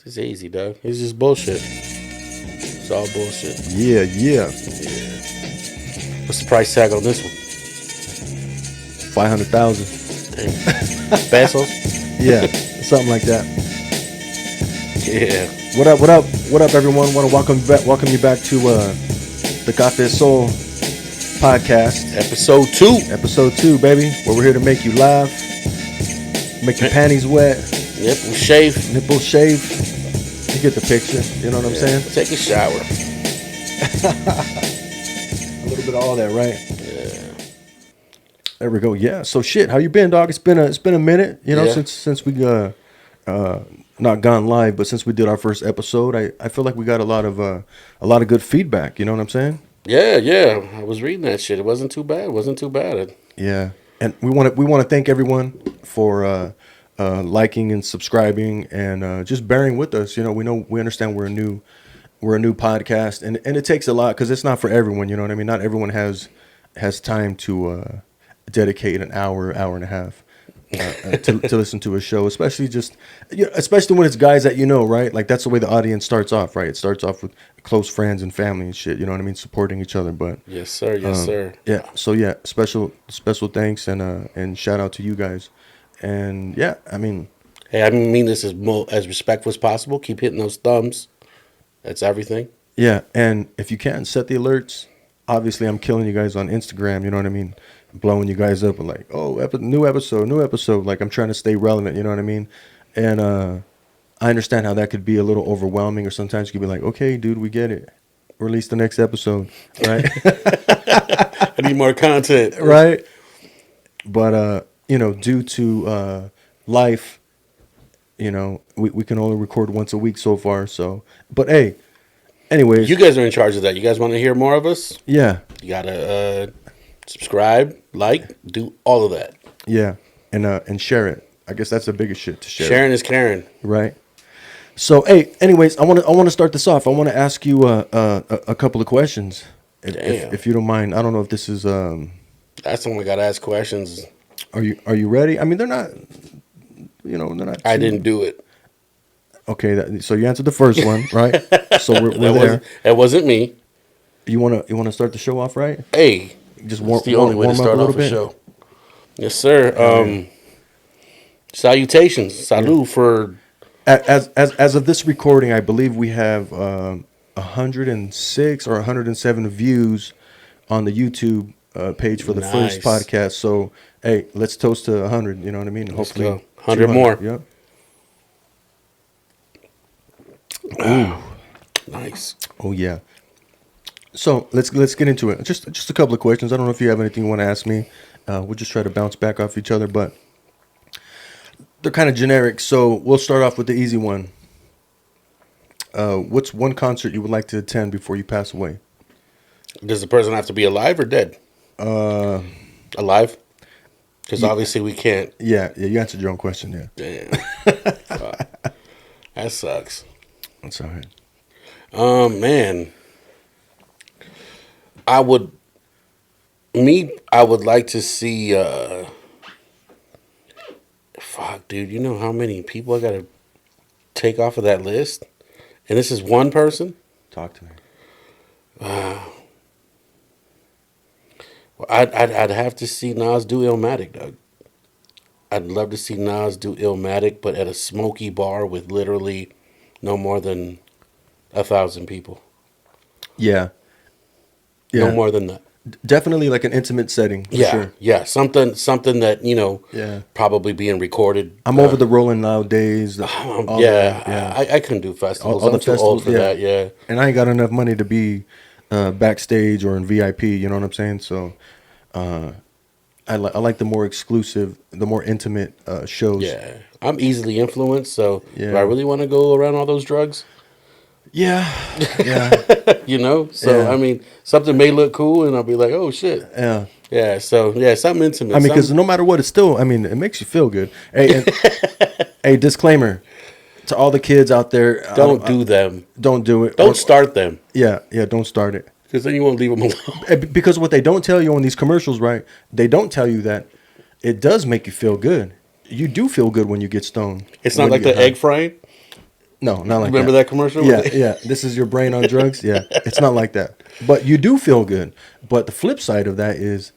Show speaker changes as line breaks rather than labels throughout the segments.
It's easy, dog. It's just bullshit. It's all bullshit.
Yeah.
Yeah. What's the price tag on this one?
500,000.
Pesos?
Yeah, something like that.
Yeah.
What up, everyone? Want to welcome you back to the Cafe Soul podcast,
Episode
2, baby. Where we're here to make you laugh, make your panties wet,
nipples shave.
You get the picture. You know what I'm saying?
Take a shower.
A little bit of all that, right?
Yeah.
There we go. Yeah. So shit, how you been, dog? It's been a minute. You know,
Yeah.
since we not gone live, but since we did our first episode, I feel like we got a lot of good feedback. You know what I'm saying?
Yeah. I was reading that shit. It wasn't too bad.
Yeah. And we want to thank everyone for liking and subscribing and just bearing with us. You know, we understand we're a new podcast, and it takes a lot because it's not for everyone. You know what I mean? Not everyone has time to dedicate an hour and a half to listen to a show, especially when it's guys that you know, right? Like that's the way the audience starts off, right? It starts off with close friends and family and shit. You know what I mean? Supporting each other. But
Yes, sir.
yeah. So yeah, special thanks and shout out to you guys. And yeah, I mean,
Hey, I mean this as respectful as possible. Keep hitting those thumbs. That's everything.
yeah. And if you can set the alerts, obviously I'm killing you guys on Instagram. You know what I mean? Blowing you guys up with like, oh, new episode. Like I'm trying to stay relevant. You know what I mean? And I understand how that could be a little overwhelming, or sometimes you could be like, okay, dude, we get it. Release the next episode, right?
I need more content.
Right. But due to life, we can only record once a week so far. So, but hey, anyways,
You guys are in charge of that. You guys want to hear more of us?
yeah,
You gotta subscribe, like, do all of that.
yeah, and share it. I guess that's the biggest shit to share.
Sharing is caring.
Right. So, hey, anyways, I want to start this off. I want to ask you a couple of questions, if you don't mind. I don't know if this is
That's when we gotta ask questions.
Are you ready? I mean, they're not. They're not.
I didn't do it.
Okay, so you answered the first one, right? So we're there.
That wasn't me.
You wanna start the show off, right?
Hey,
Just
it's the only way to start off a show. Yes, sir. Salutations, salute for.
As of this recording, I believe we have 106 or 107 views on the YouTube page for the first podcast. So, hey, let's toast to 100. You know what I mean? Hopefully,
100 more.
Yep.
Ooh, nice.
Oh yeah. So let's get into it. Just a couple of questions. I don't know if you have anything you want to ask me. We'll just try to bounce back off each other, but they're kind of generic. So we'll start off with the easy one. What's one concert you would like to attend before you pass away?
Does the person have to be alive or dead? Alive? Because obviously we can't.
Yeah, you answered your own question. Yeah.
Damn. That sucks.
That's all right.
Man. I would like to see fuck, dude, you know how many people I gotta take off of that list? And this is one person?
Talk to me.
Well, I'd have to see Nas do Illmatic, Doug. I'd love to see Nas do Illmatic, but at a smoky bar with literally no more than 1,000 people.
Yeah.
No more than that.
Definitely like an intimate setting. For sure.
Yeah. Something that, probably being recorded.
I'm over the Rolling Loud days.
I couldn't do festivals. I'm too old for that, yeah.
And I ain't got enough money to be backstage or in VIP, you know what I'm saying? So I like the more exclusive, the more intimate shows.
Yeah. I'm easily influenced, so
yeah.
Do I really want to go around all those drugs?
Yeah.
So I mean, something may look cool, and I'll be like, "Oh shit!"
Yeah.
So something intimate.
I mean, because no matter what, it's still. I mean, it makes you feel good. Hey, hey, disclaimer to all the kids out there:
don't do them.
Don't do it.
Don't start them.
Yeah, don't start it.
Because then you won't leave them alone.
Because what they don't tell you on these commercials, right? They don't tell you that it does make you feel good. You do feel good when you get stoned.
It's not like the egg frying.
No, not like
Remember
that.
that commercial?
Yeah, yeah. This is your brain on drugs. Yeah, it's not like that. But you do feel good. But the flip side of that is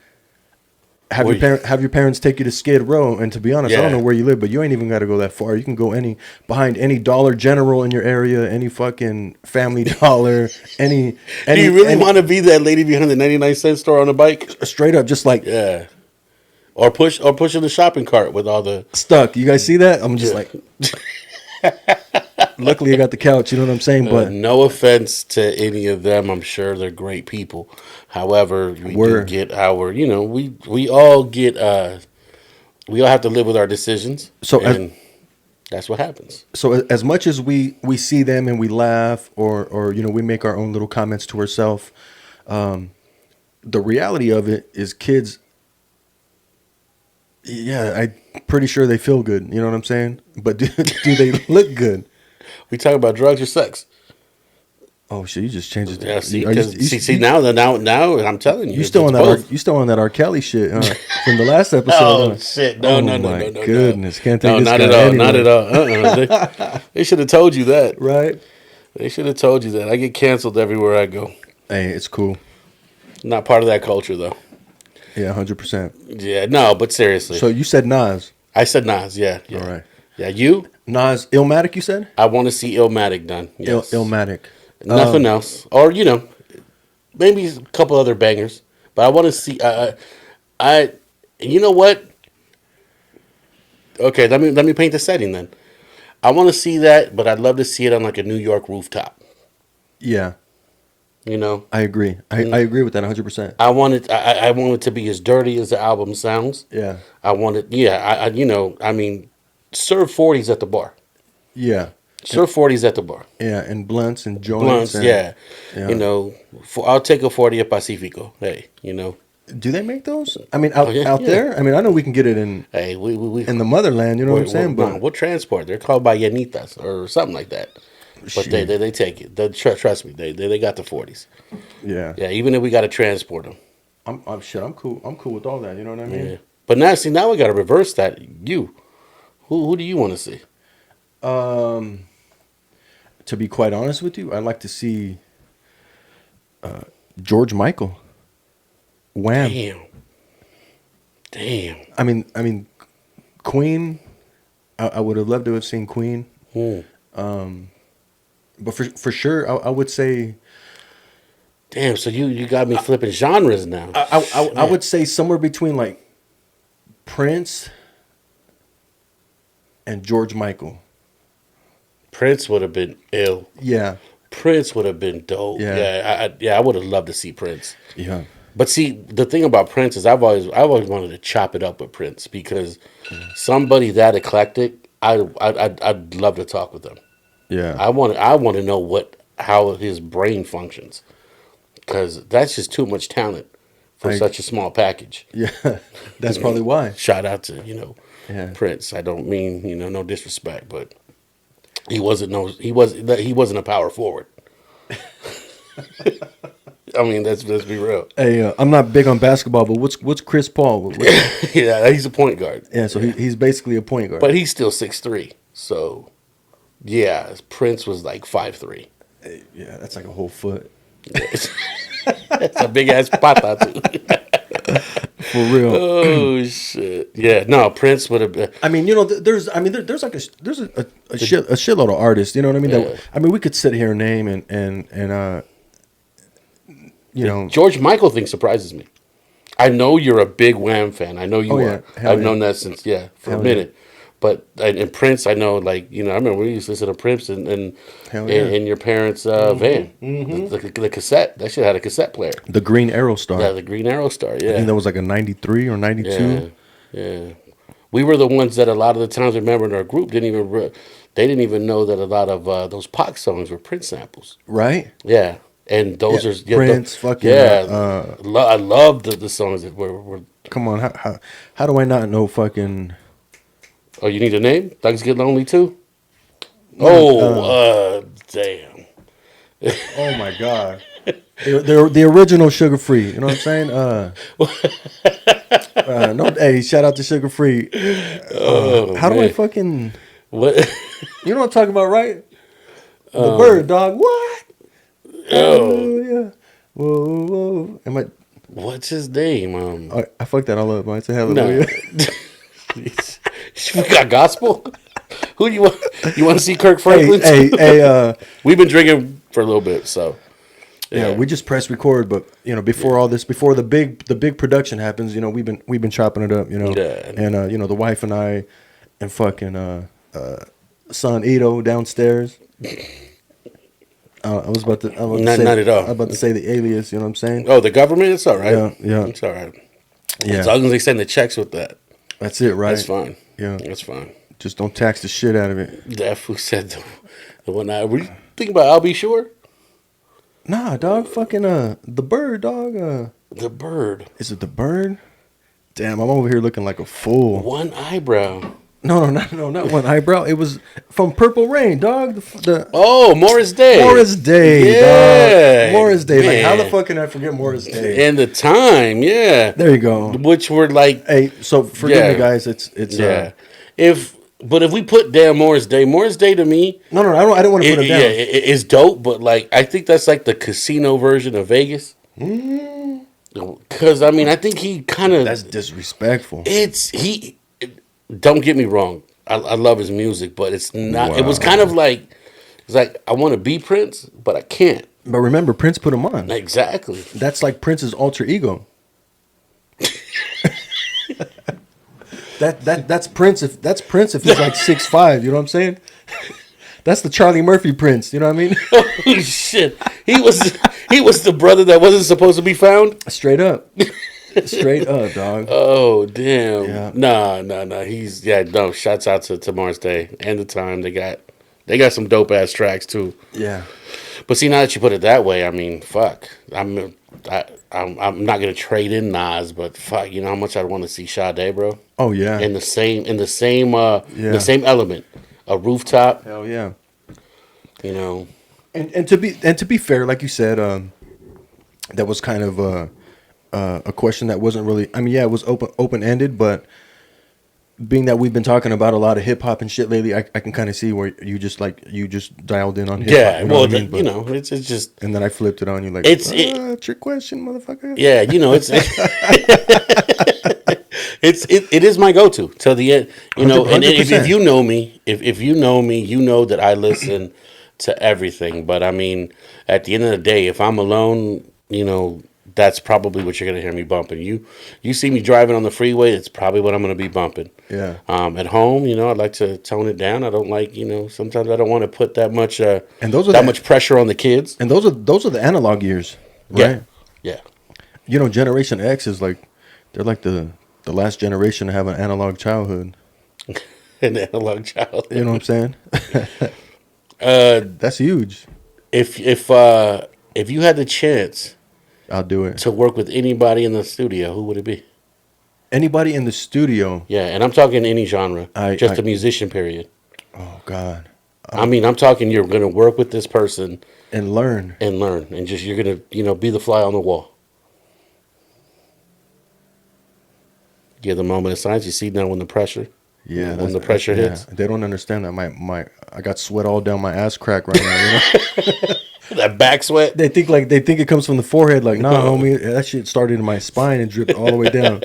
Where you,
have your parents take you to Skid Row. And to be honest, I don't know
yeah.
where you live, but you ain't even got to go that far. You can go behind any Dollar General in your area, any fucking Family Dollar, any
Do you really
any
want to be that lady behind the 99-cent store on a bike?
straight up, just like
Yeah. Or pushing the shopping cart with all the
stuck. You guys see that? I'm just
yeah.
like, luckily I got the couch. You know what I'm saying? But
No offense to any of them. I'm sure they're great people. However, we do
we're
get our, we all get we all have to live with our decisions,
so as
and that's what happens.
as much as we see them and we laugh or we make our own little comments to ourselves. The reality of it is kids. Yeah, I'm pretty sure they feel good. You know what I'm saying? But do they look good?
We talk about drugs or sex.
Oh shit! You just changed
Yeah,
it.
see,
Are you,
because see now I'm telling you,
you still
it's
on that?
both.
You still on that R. Kelly shit from the last episode?
Oh
Huh?
shit! No,
Oh
no, no,
my
no, no, no,
goodness! Can't take
no,
this
not
guy
at all, not at
anywhere.
all. They should have told you that.
Right?
They should have told you that. I get canceled everywhere I go.
Hey, it's cool.
Not part of that culture though.
Yeah, 100%.
Yeah, no, but seriously,
So you said Nas.
I said Nas. Yeah,
All
yeah,
right.
yeah. You,
Nas Illmatic. You said
I want to see Illmatic done. Yes,
Illmatic.
nothing else, or maybe a couple other bangers. But I want to see. You know what? Okay, let me paint the setting then. I want to see that, but I'd love to see it on like a New York rooftop.
Yeah,
You know,
I agree. I agree with that 100%.
I want it to be as dirty as the album sounds.
Yeah,
I want it. Yeah, I mean, serve 40s at the bar.
yeah,
Serve 40s at the bar.
yeah, and blunts and joints
Blunts,
and
yeah.
yeah.
I'll take a 40 at Pacifico. Hey.
Do they make those? I mean,
Oh yeah,
out
yeah.
there. I mean, I know we can get it
Hey, we
in the motherland. You know what I'm saying?
no,
But
we'll transport. They're called ballenitas or something like that. But
shit,
they take it. Trust me, they got the 40s.
yeah.
Yeah, even if we got to transport them.
I'm shit. I'm cool. I'm cool with all that. You know what I mean?
Yeah. But now we got to reverse that. Who do you want to see?
Um, to be quite honest with you, I'd like to see George Michael. Wham.
Damn.
I mean, Queen. I would have loved to have seen Queen.
Hmm.
But for sure, I would say
Damn. So you got me flipping genres now.
I would say somewhere between like Prince and George Michael.
Prince would have been ill.
Yeah,
Prince would have been dope.
Yeah.
I would have loved to see Prince.
yeah,
But see, the thing about Prince is I've always wanted to chop it up with Prince because somebody that eclectic, I'd love to talk with them.
yeah.
I want to know how his brain functions because that's just too much talent for
I-
such a small package.
Yeah, that's probably why.
Shout out to
Yeah,
Prince. I don't mean no disrespect, but he wasn't a power forward. I mean, let's be real.
hey, I'm not big on basketball, but what's Chris Paul?
Yeah, he's a point guard.
Yeah, so he's basically a point guard.
But he's still 6'3". So yeah, Prince was like 5'3".
Yeah, that's like a whole foot.
It's a big ass pata too.
For real.
Oh shit! Yeah, no, Prince would have been.
I mean, there's like there's a shitload of artists. You know what I mean?
Yeah.
We could sit here and name and
George Michael thing surprises me. I know you're a big Wham fan. I know you
Oh, yeah.
are.
Hell
I've
yeah.
known that since for
Hell
a minute. But and Prince, I know, I remember we used to listen to Prince and
Hell yeah.
in your parents' van, the cassette. That shit had a cassette player.
the Green Arrow Star.
Yeah, the Green Arrow Star.
I think
Yeah,
that was like a 93 or 92.
yeah. We were the ones that a lot of the times, remember in our group, they didn't even know that a lot of those Pac songs were Prince samples.
Right?
Yeah, and those
Yeah,
are
Prince, fucking,
I love the songs that were.
Come on, how do I not know fucking?
Oh, you need a name? Thugs Get Lonely too. Damn.
Oh my god, they're the original Sugar Free. You know what I'm saying? No, hey, shout out to Sugar Free. How do I
man.
fucking?
What?
You know what I'm talking about, right? The bird, dog. What?
Oh,
Hallelujah. Whoa, whoa. Am I?
what's his name?
I fucked that all up. Man. It's a
No.
hallelujah.
We got gospel. Who do you want? You want to see Kirk
Hey,
Franklin?
hey, hey.
We've been drinking for a little bit, so
Yeah,
yeah.
we just press record, but before all this, before the big production happens, we've been chopping it up,
Yeah.
and the wife and I, and fucking son Ito downstairs. I was about to,
Not at all.
say the alias. You know what I'm saying?
Oh, the government? It's all right.
Yeah, yeah,
It's all right. As
yeah.
long as they send the checks with that,
That's it, right?
that's fine.
Yeah,
That's fine.
just don't tax the shit out of it.
That fool said the one I. Were you thinking about? I'll be sure.
Nah, dog. Fucking the bird, dog.
The bird.
Is it the bird? Damn, I'm over here looking like a fool.
One eyebrow.
No, not one eyebrow. It was from Purple Rain, dog. The
Oh, Morris Day.
Morris Day,
Yeah,
dog. Morris Day. Like, how the
man.
fuck can I forget Morris Day?
And the time, yeah.
There you go.
Which were like,
Hey, so forgive
Yeah.
me, guys. It's
yeah. If we put down Morris Day to me,
no. I don't want to put it down.
yeah, it's dope. But like, I think that's like the casino version of Vegas. Because I mean, I think he kind of
That's disrespectful.
Don't get me wrong. I love his music, but it's not. It was
Wow.
kind of like it's like I want to be Prince, but I can't.
But remember, Prince put him on.
Exactly.
That's like Prince's alter ego. That's Prince. If he's like 6'5", you know what I'm saying? That's the Charlie Murphy Prince. You know what I mean?
Oh shit! He was the brother that wasn't supposed to be found.
Straight up, straight up, dog.
Oh damn!
Yeah.
Nah. He's no. Shouts out to Morris Day and the time they got some dope ass tracks too.
Yeah.
But see, now that you put it that way, I mean, fuck. I'm not gonna trade in Nas, but fuck, you know how much I want to see Sade, bro.
Oh yeah.
In the same element, a rooftop.
Hell yeah.
You know,
And to be fair, like you said, that was kind of a question that wasn't really. I mean, yeah, it was open ended, but being that we've been talking about a lot of hip hop and shit lately, I can kind of see where you just dialed in on hip hop.
yeah.
You know
Well,
what I mean? But-
it's just
and then I flipped it on you like, it's your question, motherfucker.
yeah. You know, it's it is my go-to till the end. You know, and if
100%.
you know me, if you know me, you know that I listen to everything. But I mean, at the end of the day, if I'm alone, you know, that's probably what you're gonna hear me bumping. You see me driving on the freeway, it's probably what I'm gonna be bumping.
Yeah.
At home, you know, I like to tone it down. I don't like, you know, sometimes I don't want to put that much much pressure on the kids.
And those are the analog years, right?
Yeah.
You know, Generation X is like they're like the last generation to have an analog childhood.
An analog child.
You know what I'm saying? That's huge.
If you had the chance
I'll do it.
to work with anybody in the studio, who would it be?
Anybody in the studio?
Yeah, and I'm talking any genre, just
I-
a musician, period.
Oh God.
I mean, I'm talking you're going to work with this person
And learn.
and learn, and just you're going to, you know, be the fly on the wall. Give the moment of silence. You see now when the pressure,
Yeah.
when the pressure hits.
They don't understand that I got sweat all down my ass crack right now. You know?
That back sweat.
They think it comes from the forehead. Like, nah, homie, that shit started in my spine and dripped all the way down.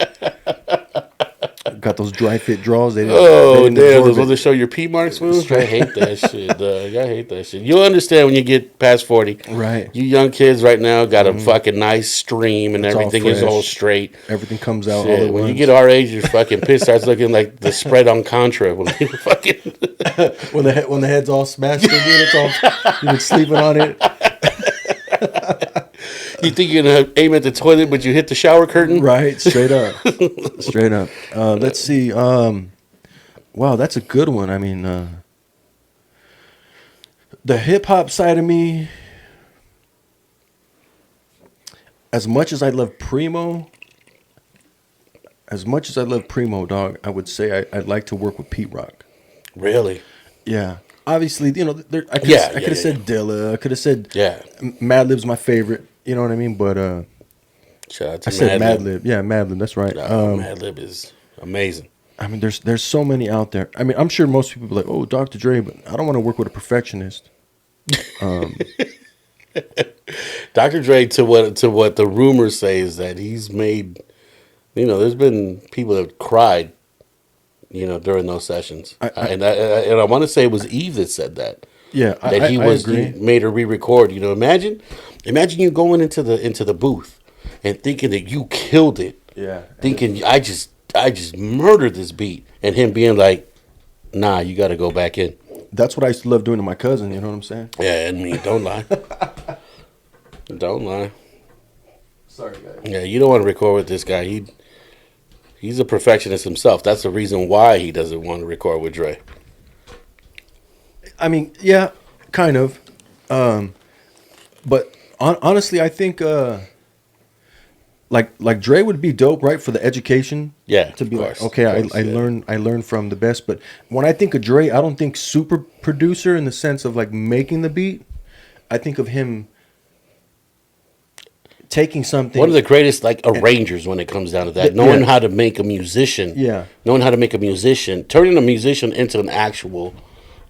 Got those dry fit draws. They
Oh
didn't
damn!
absorb
Those
it.
ones that show your P marks, fool. I hate that shit, dog. I hate that shit. You'll understand when you get past 40.
Right.
You young kids right now got a fucking nice stream and
It's all
everything is
fresh.
all straight.
Everything comes out all
Shit,
at
when you
once.
get our age, your fucking piss starts looking like the spread on Contra. When you fucking
when the head's all smashed in, dude, it's all you've been sleeping on it.
you think you're gonna aim at the toilet, but you hit the shower curtain.
Right, straight up, straight up. Let's see. Wow, that's a good one. I mean, the hip hop side of me. As much as I love Primo, dog, I would say I'd like to work with Pete Rock.
Really?
Yeah. Obviously, you know, I could
Yeah,
have said Dilla. I could have said
Yeah.
Madlib's my favorite. You know what I mean? But
Shout out to
I said
Madlib.
Madlib. Yeah, Madlib. That's right.
Madlib is amazing.
I mean, there's so many out there. I mean, I'm sure most people be like, oh, Dr. Dre, but I don't want to work with a perfectionist.
Dr. Dre, to what the rumors say is that he's made. There's been people that have cried. During those sessions,
I
and I want to say it was Eve that said that.
yeah,
That he
I
was he
agree.
made her re-record. Imagine you going into the booth and thinking that you killed it,
Yeah,
thinking I just murdered this beat, and him being like, nah, you got to go back in.
that's what I used to love doing to my cousin. You know what I'm saying?
Yeah, and me, don't lie, don't lie.
Sorry, guys.
Yeah, you don't want to record with this guy. He's a perfectionist himself. That's the reason why he doesn't want to record with Dre.
I mean, yeah, kind of. But honestly, I think like Dre would be dope, right, for the education.
Yeah,
To
of
be like,
course,
okay,
of course,
I
yeah.
learned from the best. But when I think of Dre, I don't think super producer in the sense of like making the beat. I think of him taking
One of
something.
the greatest like arrangers when it comes down to that, knowing
Yeah,
how to make a musician,
yeah,
turning a musician into an actual,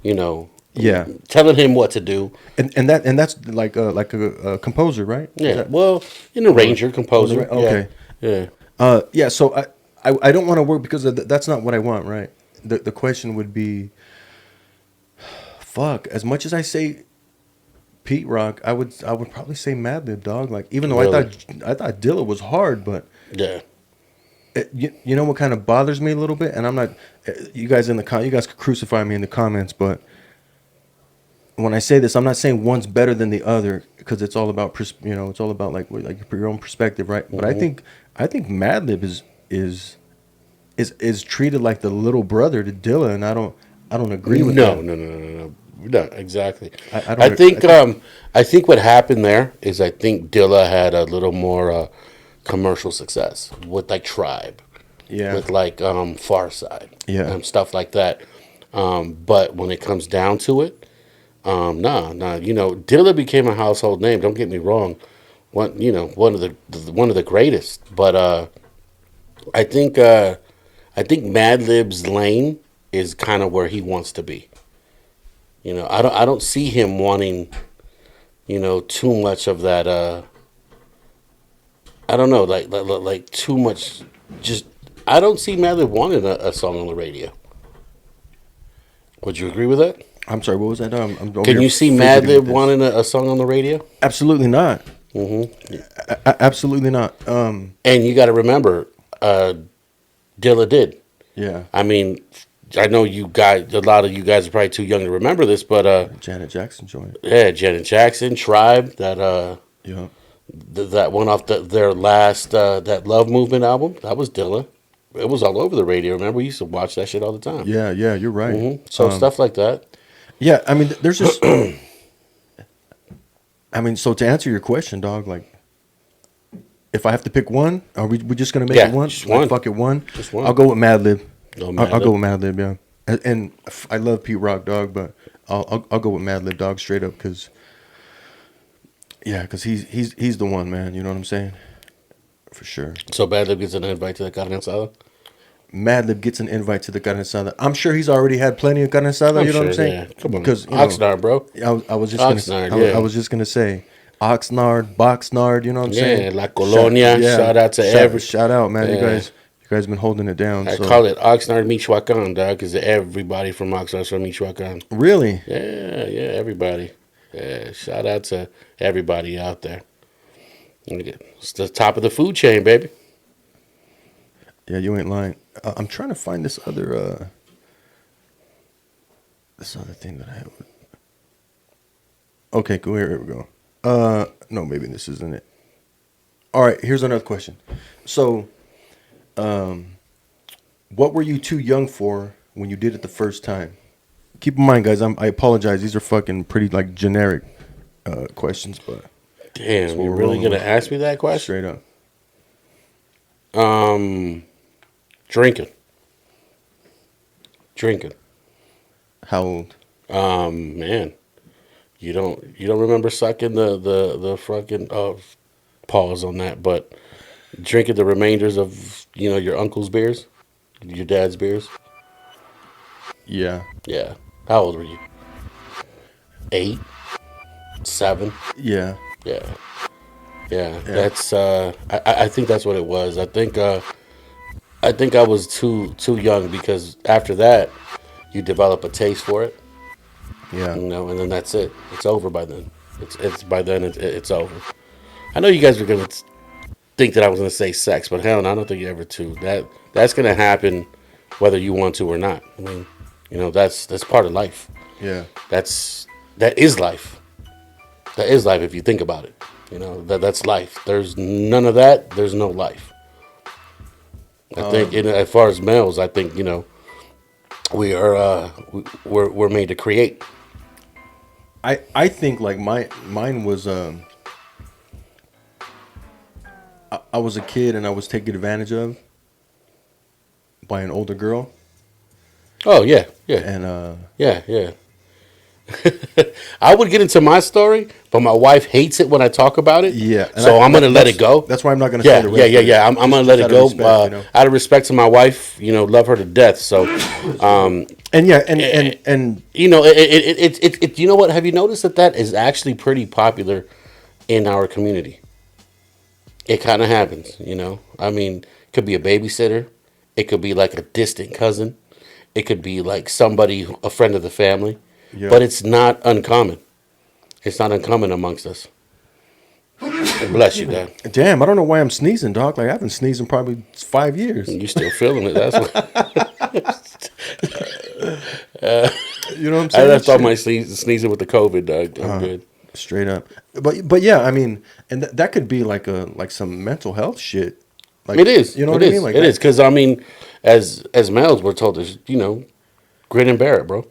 you know,
yeah.
telling him what to do.
And that's like a composer, right? Is
Yeah,
that
well, an
or
arranger, composer. Yeah,
okay?
yeah.
Yeah. So I don't want to work because that's not what I want, right? The question would be, fuck. As much as I say Pete Rock, I would probably say Madlib, dog. Like even though
Really.
I thought Dilla was hard, but
Yeah.
you know what kind of bothers me a little bit, and I'm not. You guys you guys could crucify me in the comments, but when I say this, I'm not saying one's better than the other because it's all about it's all about like your own perspective, right? But I think Madlib is treated like the little brother to Dilla, and I don't agree with
No,
that.
no, no, no, no, no. No, exactly.
I
I
don't. I
think
think
I think what happened there is I think Dilla had a little more commercial success with like Tribe,
yeah,
with like Far Side,
yeah,
stuff like that. But when it comes down to it, nah, nah. Dilla became a household name. Don't get me wrong. One of the greatest. But I think uh, I think Madlib's lane is kind of where he wants to be. I don't see him wanting too much of that. I don't know, like too much. Just I don't see Madlib wanting a song on the radio. Would you agree with that?
I'm sorry. What was that? I'm over
Can
here
you see
fidgeting with
Madlib
this.
wanting a song on the radio?
Absolutely not.
Hmm.
Absolutely not.
And you got to remember, Dilla did.
Yeah.
I mean, I know you guys. A lot of you guys are probably too young to remember this, but
Janet Jackson joint.
yeah, Janet Jackson, Tribe,
Yeah.
that went off their last that Love Movement album. That was Dilla. It was all over the radio. Remember, we used to watch that shit all the time.
Yeah. Yeah. You're right.
So stuff like that.
Yeah. I mean, there's just. I mean, so to answer your question, dog, like, if I have to pick one, are we just gonna make
Yeah,
it one?
just
Like,
one.
fuck it, one.
Just one.
I'll go with Madlib.
No
I'll go
Madlib.
with Madlib. Yeah. And I love Pete Rock, dog, but I'll go with Madlib, dog, straight up, because yeah, because he's the one, man. You know what I'm saying? For sure.
So Madlib gets an invite to the carne asada.
Madlib gets an invite to the carne asada. I'm sure he's already had plenty of carne asada.
I'm
You know what I'm
sure.
saying?
Yeah. Come on.
Because
Oxnard, bro.
I was just
Oxnard.
I
Yeah.
was just gonna say Oxnard, Boxnard. You know what I'm saying?
Yeah. La Colonia.
Yeah,
Shout out to every.
shout out, man.
Yeah.
You guys been holding it down.
I
So
call it Oxnard Michoacan, dog, because everybody from Oxnard's from Michoacan.
really,
Yeah, yeah, everybody. Yeah, shout out to everybody out there. It's the top of the food chain, baby.
yeah, you ain't lying. I'm trying to find this other thing that I have. Okay, cool. Here we go. No, maybe this isn't it. All right, here's another question. So, what were you too young for when you did it the first time? Keep in mind, guys, I apologize. These are fucking pretty like generic questions, but
Damn,
what
you're
we're
really
rolling
gonna
with.
ask me that question?
Straight up.
Drinking, drinking.
How old?
Man, you don't remember sucking the fucking pause on that, but drinking the remainders of your uncle's beers, your dad's beers.
Yeah.
Yeah. How old were you? 8. 7.
Yeah.
Yeah, yeah.
Yeah.
That's I think that's what it was. I think I was too young because after that, you develop a taste for it,
Yeah.
and then that's it. It's over by then. It's by then it's over. I know you guys are gonna think that I was gonna say sex, but hell, no, I don't think you ever to. That's gonna happen whether you want to or not. I mean, that's part of life.
Yeah.
That's that is life. That is life if you think about it. That's life. There's none of that. There's no life. I think, as far as males, I think we're made to create.
I think like mine was I was a kid and I was taken advantage of by an older girl
Oh yeah, yeah,
and
yeah, yeah. I would get into my story, but my wife hates it when I talk about it.
yeah, and
So I'm gonna let it go.
that's why I'm not gonna say
Yeah,
the
yeah,
rest
yeah,
of it.
yeah. I'm gonna let
Just
it
out of
go.
respect,
Out of respect to my wife, love her to death. So,
And yeah, and
you know what? Have you noticed that is actually pretty popular in our community? It kind of happens. I mean, it could be a babysitter. It could be like a distant cousin. It could be like somebody, a friend of the family.
yeah.
But it's not uncommon. It's not uncommon amongst us. Bless you, Dad.
Damn, I don't know why I'm sneezing, dog. Like I haven't sneezed in probably 5 years.
You still feeling it? That's what.
You know what I'm
I
saying?
left off my
Shit.
sneezing with the COVID, dog. I'm good.
Straight up. But yeah, I mean, and that could be like some mental health shit. Like
It is.
you know
It
what I
is.
mean? Like
It is. Because I mean, as males, we're told to grin and bear it, bro.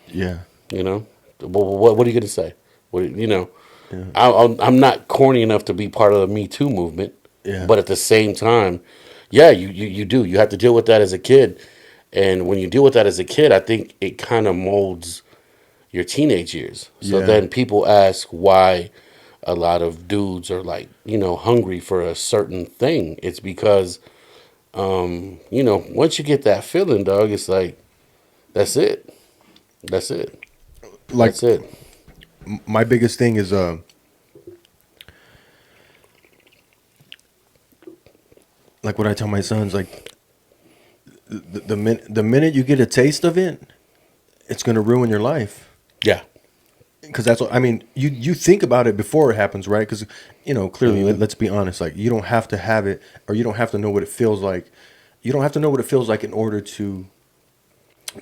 yeah.
You know, what are you gonna say? I'm not corny enough to be part of the Me Too movement,
Yeah.
but at the same time, yeah, you do. You have to deal with that as a kid, and when you deal with that as a kid, I think it kind of molds your teenage years. So
Yeah.
then people ask why a lot of dudes are like hungry for a certain thing. It's because once you get that feeling, dog, it's like that's it. That's it.
Like
That's it.
my biggest thing is like what I tell my sons, like the minute you get a taste of it, it's gonna ruin your life.
Yeah.
Because that's what I mean. You think about it before it happens, right? Because clearly, let's be honest. Like you don't have to have it, or you don't have to know what it feels like. You don't have to know what it feels like in order to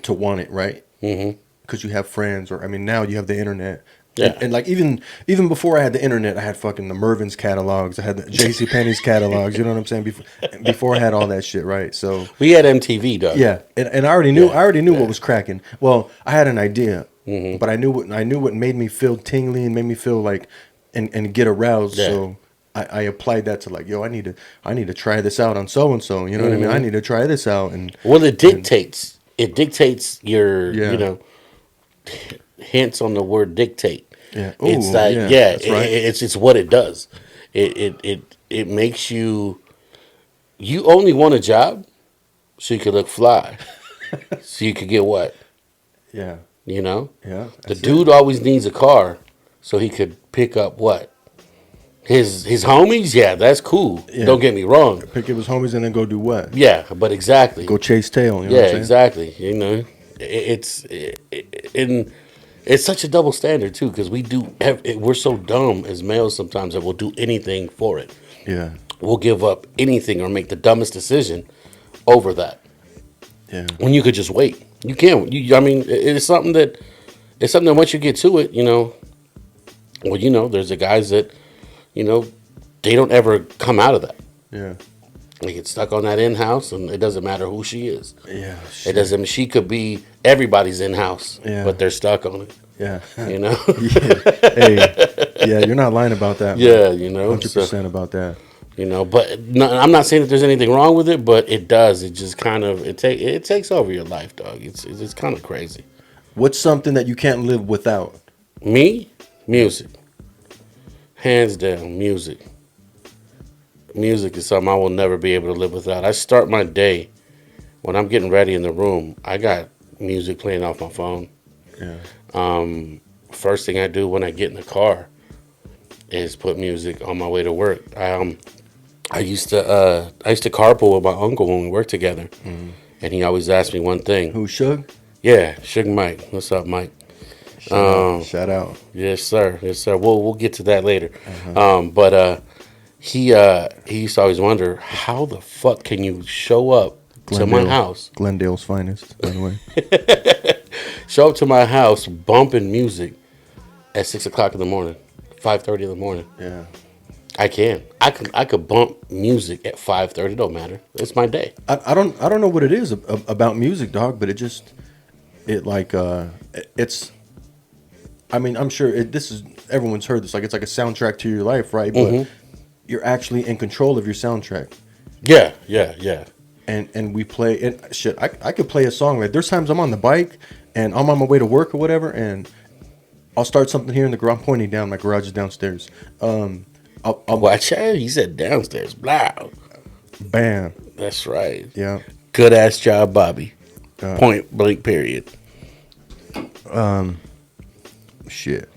want it, right?
Mm-hmm.
Because you have friends, or I mean, now you have the internet.
Yeah.
And like even before I had the internet, I had fucking the Mervin's catalogs. I had the J.C. Penney's catalogs. You know what I'm saying? Before I had all that shit, right? So
We had MTV, dog.
yeah, and I already knew
Yeah,
what was cracking. Well, I had an idea, but I knew what made me feel tingly and made me feel like and get aroused.
Yeah.
So I applied that to like, yo, I need to try this out on so and so. You know what I mean? I need to try this out and
Well, it dictates your
Yeah.
hints on the word dictate.
Yeah.
It's
Ooh,
like
yeah,
yeah,
that's right.
it's what it does. It makes you only want a job so you could look fly, so you could get what
Yeah.
you know.
Yeah.
The
That's
dude
it.
always needs a car so he could pick up what his homies. Yeah, that's cool.
Yeah.
Don't get me wrong.
Pick up his homies and then go do what?
Yeah, but exactly.
Go chase tail. You know
Yeah,
what I'm saying?
exactly. And it's such a double standard too because we're so dumb as males sometimes that we'll do anything for it.
Yeah.
We'll give up anything or make the dumbest decision over that
Yeah.
when you could just wait. You can't. I mean, it's something that once you get to it, there's the guys that, they don't ever come out of that.
Yeah.
They get stuck on that in house, and it doesn't matter who she is.
Yeah.
It
Shit.
doesn't. She could be everybody's in house,
Yeah.
but they're stuck on it.
Yeah.
You know.
Yeah. Hey. Yeah, you're not lying about that.
Yeah,
100% about that.
But no, I'm not saying that there's anything wrong with it, but it does. It just kind of it takes over your life, dog. It's kind of crazy.
What's something that you can't live without?
Me, music, hands down, music. Music is something I will never be able to live without. I start my day when I'm getting ready in the room. I got music playing off my phone.
Yeah.
First thing I do when I get in the car, is put music on my way to work. I used to carpool with my uncle when we worked together, and he always asked me one thing.
Who, Suge?
Yeah, Suge Mike. What's up, Mike?
Shout out. Shout out.
Yes, sir. Yes, sir. We'll get to that later.
Uh-huh.
But he used to always wonder how the fuck can you show up to my house,
Glendale's finest, by the way.
show up to my house bumping music at 6 o'clock in the morning, 5:30 in the morning.
Yeah.
I can. I could bump music at 5:30. Don't matter. It's my day.
I don't know what it is about music, dog, but it's. I mean, I'm sure this is everyone's heard this. Like it's like a soundtrack to your life, right? But you're actually in control of your soundtrack.
Yeah, yeah, yeah.
And we play and shit. I could play a song. Like there's times I'm on the bike and I'm on my way to work or whatever, and I'll start something here in the garage. I'm pointing down. My garage is downstairs. I'll
Watch out. He said downstairs. Blah.
bam.
That's right.
Yeah.
Good ass job, Bobby. Point blank. Period.
Shit.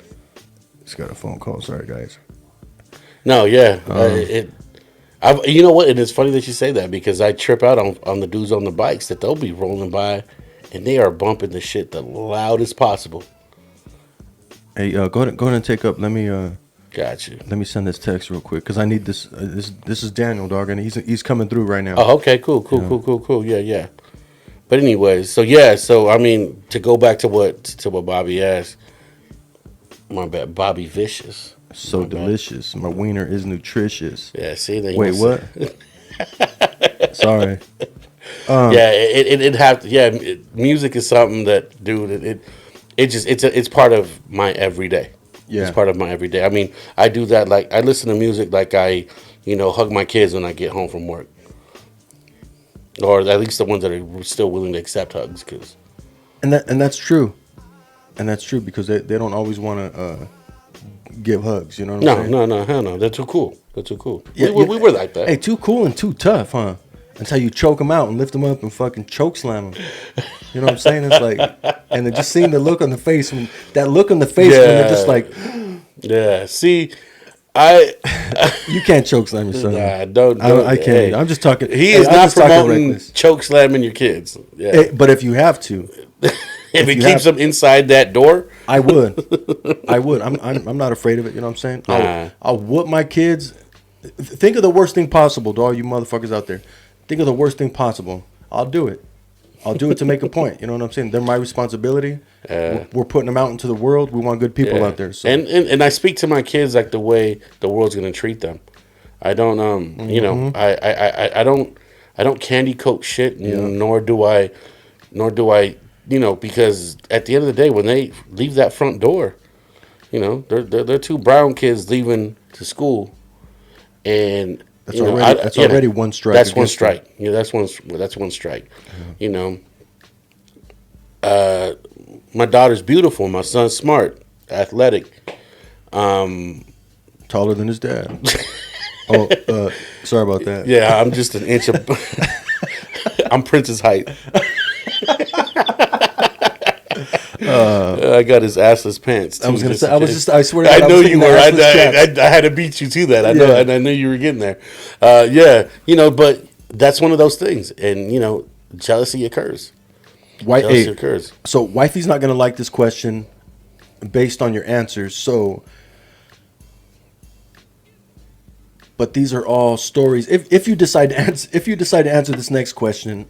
Just got a phone call. Sorry, guys.
No, yeah. You know what? And it's funny that you say that because I trip out on the dudes on the bikes that they'll be rolling by, and they are bumping the shit the loudest possible.
Hey, go ahead and take up. Let me
Got you.
let me send this text real quick because I need this. This is Daniel, dog, and he's coming through right now.
Oh, okay, cool. Yeah, yeah. But anyways, so I mean, to go back to what Bobby asked, my bad, Bobby Vicious.
So
My bad.
delicious. My wiener is nutritious.
Yeah, see, then
Wait, what? Sorry.
Yeah, it have to. Yeah, music is something that, dude. It's part of my everyday.
Yeah.
It's part of my everyday. I mean, I do that. Like I listen to music like I, hug my kids when I get home from work, or at least the ones that are still willing to accept hugs. Cause
And that's true. And that's true because they don't always want to give hugs. You know what I'm saying?
no, hell no. They're too cool.
Yeah,
We were like that.
Hey, too cool and too tough, huh? Until you choke them out and lift them up and fucking choke slam them. You know what I'm saying? It's like, and then just seeing the look on the face, when they're just like,
Yeah. See,
you can't choke slam your son.
Nah, don't.
I can't.
Hey,
I'm just talking.
He
hey,
is
I'm
not
just talking
promoting
reckless.
choke slamming your kids. Yeah.
Hey, but if you have to,
if it
you
keeps
have-
them inside that door,
I would. I'm not afraid of it. You know what I'm saying? I'll whoop my kids. Think of the worst thing possible to all you motherfuckers out there. Think of the worst thing possible. I'll do it. I'll do it to make a point. You know what I'm saying? They're my responsibility. We're putting them out into the world. We want good people out there. So.
And I speak to my kids like the way the world's gonna treat them. I don't I don't candy coat shit, nor do I, because at the end of the day, when they leave that front door, they're two brown kids leaving to school, and
That's already one strike.
That's one
against
strike.
them.
Yeah, that's one strike. My daughter's beautiful. My son's smart, athletic.
Taller than his dad. Sorry about that.
Yeah, I'm just an inch of. I'm Prince's height. I got his assless pants. Too,
I was gonna say. I swear.
I
To God,
know
was
you
thinking
were. I
assless chaps.
had to beat you to that. I know.
Yeah.
And I knew you were getting there. Yeah, but that's one of those things, and jealousy occurs. Jealousy occurs.
So wifey's not gonna like this question based on your answers. So, but these are all stories. If you decide to answer this next question,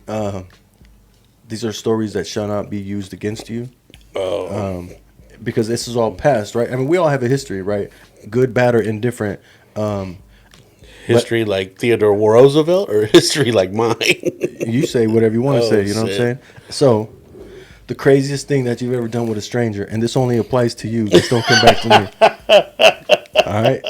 these are stories that shall not be used against you. Because this is all past, right? I mean, we all have a history, right? Good, bad, or indifferent.
History like Theodore Roosevelt, or history like mine?
You say whatever you want to say. You know what I'm saying? So, the craziest thing that you've ever done with a stranger, and this only applies to you. Just don't come back to me. All right.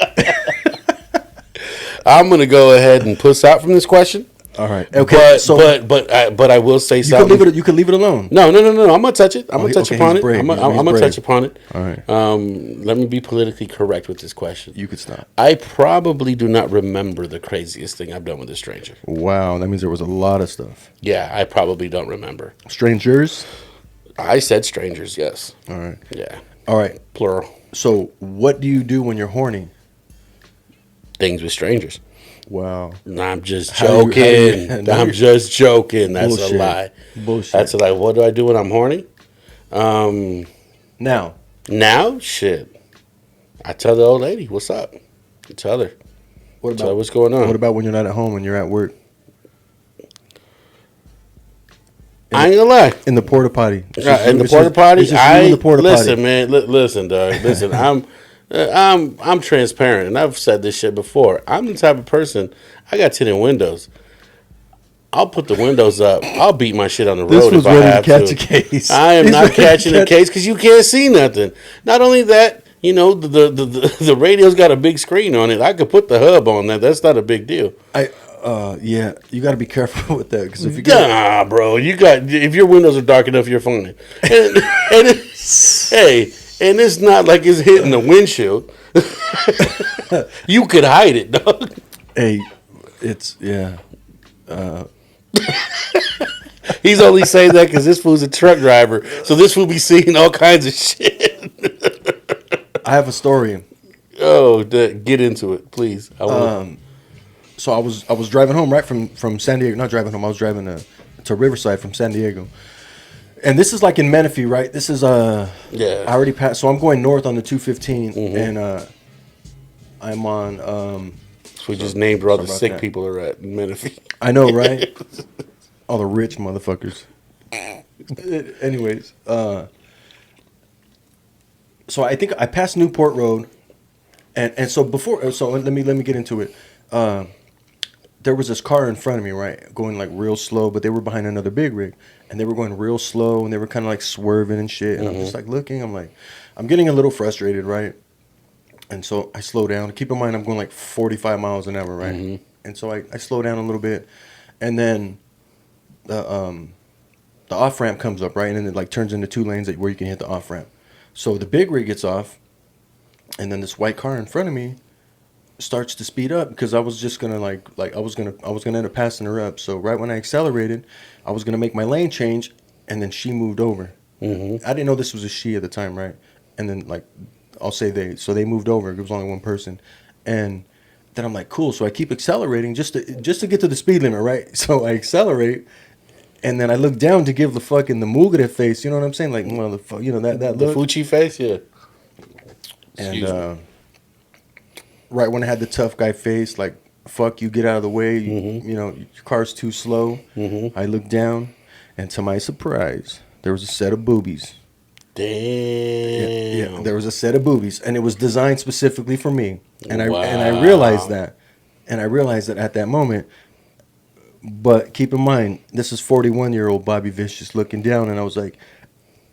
I'm gonna go ahead and puss out from this question.
All right. Okay.
But I will say
you
something.
You can leave it alone.
No. I'm gonna touch it. I'm gonna touch
okay,
upon
he's
it.
brave.
I'm
He's
gonna
brave.
touch upon it.
All right.
Let me be politically correct with this question.
You could stop.
I probably do not remember the craziest thing I've done with a stranger.
Wow, that means there was a lot of stuff.
Yeah, I probably don't remember.
Strangers?
I said strangers, yes.
All right.
Yeah.
All right.
Plural.
So, what do you do when you're horny?
things with strangers.
Wow.
Nah, I'm just
How do you-
joking.
no,
I'm
you're-
just joking. That's a
Bullshit.
lie.
Bullshit.
That's a lie. What do I do when I'm horny?
Now,
Now, shit. I tell the old lady, "What's up?" I tell her.
what
Tell her
about
what's going on.
what about when you're not at home and you're at work
I ain't gonna lie.
in the porta potty?
In the porta potty,
it's just you in the porta
listen,
potty.
man. Listen, dog. Listen, I'm transparent, and I've said this shit before. I'm the type of person. I got tinted windows. I'll put the windows up. I'll beat my shit on the
This
road
was
if I
ready to
have
catch
to.
a case.
I am
He's
not
ready to
catching a
catch-
case because you can't see nothing. Not only that, you know the radio's got a big screen on it. I could put the hub on that. That's not a big deal.
Yeah, you got to be careful with that because if you get
Nah, bro, if your windows are dark enough, you're fine. And hey, and it's not like it's hitting the windshield. You could hide it, dog.
hey, it's yeah.
He's only saying that because this fool's a truck driver, so this fool be seeing all kinds of shit.
I have a story.
Oh, get into it, please.
So I was driving home right from San Diego. Not driving home. I was driving to Riverside from San Diego. And this is like in Menifee, right? This is
Yeah.
I already passed. So I'm going north on the 215, and I'm on.
So we just named where all the
Sorry about
sick
that.
people are at in Menifee.
I know, right? All the rich motherfuckers. Anyways, so I think I passed Newport Road, and so let me get into it. There was this car in front of me, right, going like real slow, but they were behind another big rig, and they were going real slow, and they were kind of like swerving and shit. And I'm just like looking, I'm getting a little frustrated, right? And so I slow down. Keep in mind, I'm going like 45 miles an hour, right? And so I slow down a little bit, and then the off ramp comes up, right, and then it like turns into 2 lanes where you can hit the off ramp. So the big rig gets off, and then this white car in front of me starts to speed up because I was just gonna I was gonna end up passing her up. So right when I accelerated, I was gonna make my lane change, and then she moved over. I didn't know this was a she at the time, right? And then like I'll say they moved over. It was only one person, and then I'm like, cool. So I keep accelerating just to get to the speed limit, right? So I accelerate, and then I look down to give the mugre face. You know what I'm saying? Like motherfucker, you know that
The
look.
Fucci face, yeah.
And right when I had the tough guy face, like fuck you, get out of the way. You know your car's too slow. I looked down, and to my surprise, there was a set of boobies.
Damn.
Yeah, there was a set of boobies, and it was designed specifically for me. And I
Wow.
realized that, at that moment. But keep in mind, this is 41-year-old Bobby Vicious looking down, and I was like,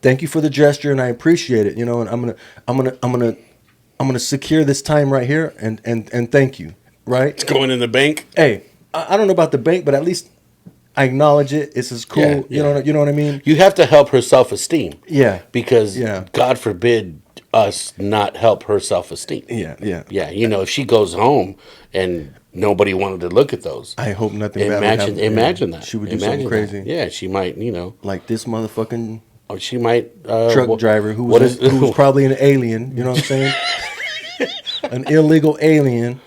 "Thank you for the gesture, and I appreciate it." You know, and I'm gonna secure this time right here, and thank you. Right?
It's going in the bank.
Hey, I don't know about the bank, but at least I acknowledge it. It's as cool.
Yeah,
You know what I mean?
You have to help her self-esteem.
Yeah.
Because
Yeah.
God forbid us not help her self-esteem.
Yeah.
Yeah, you know, if she goes home and nobody wanted to look at those.
I hope nothing bad would happen.
Imagine that.
She would do
Imagine
something
that.
crazy.
Yeah, she might, you know,
Like this motherfucking
or she might
truck driver who
what
was
is-
who was probably an alien. You know what I'm saying? An illegal alien.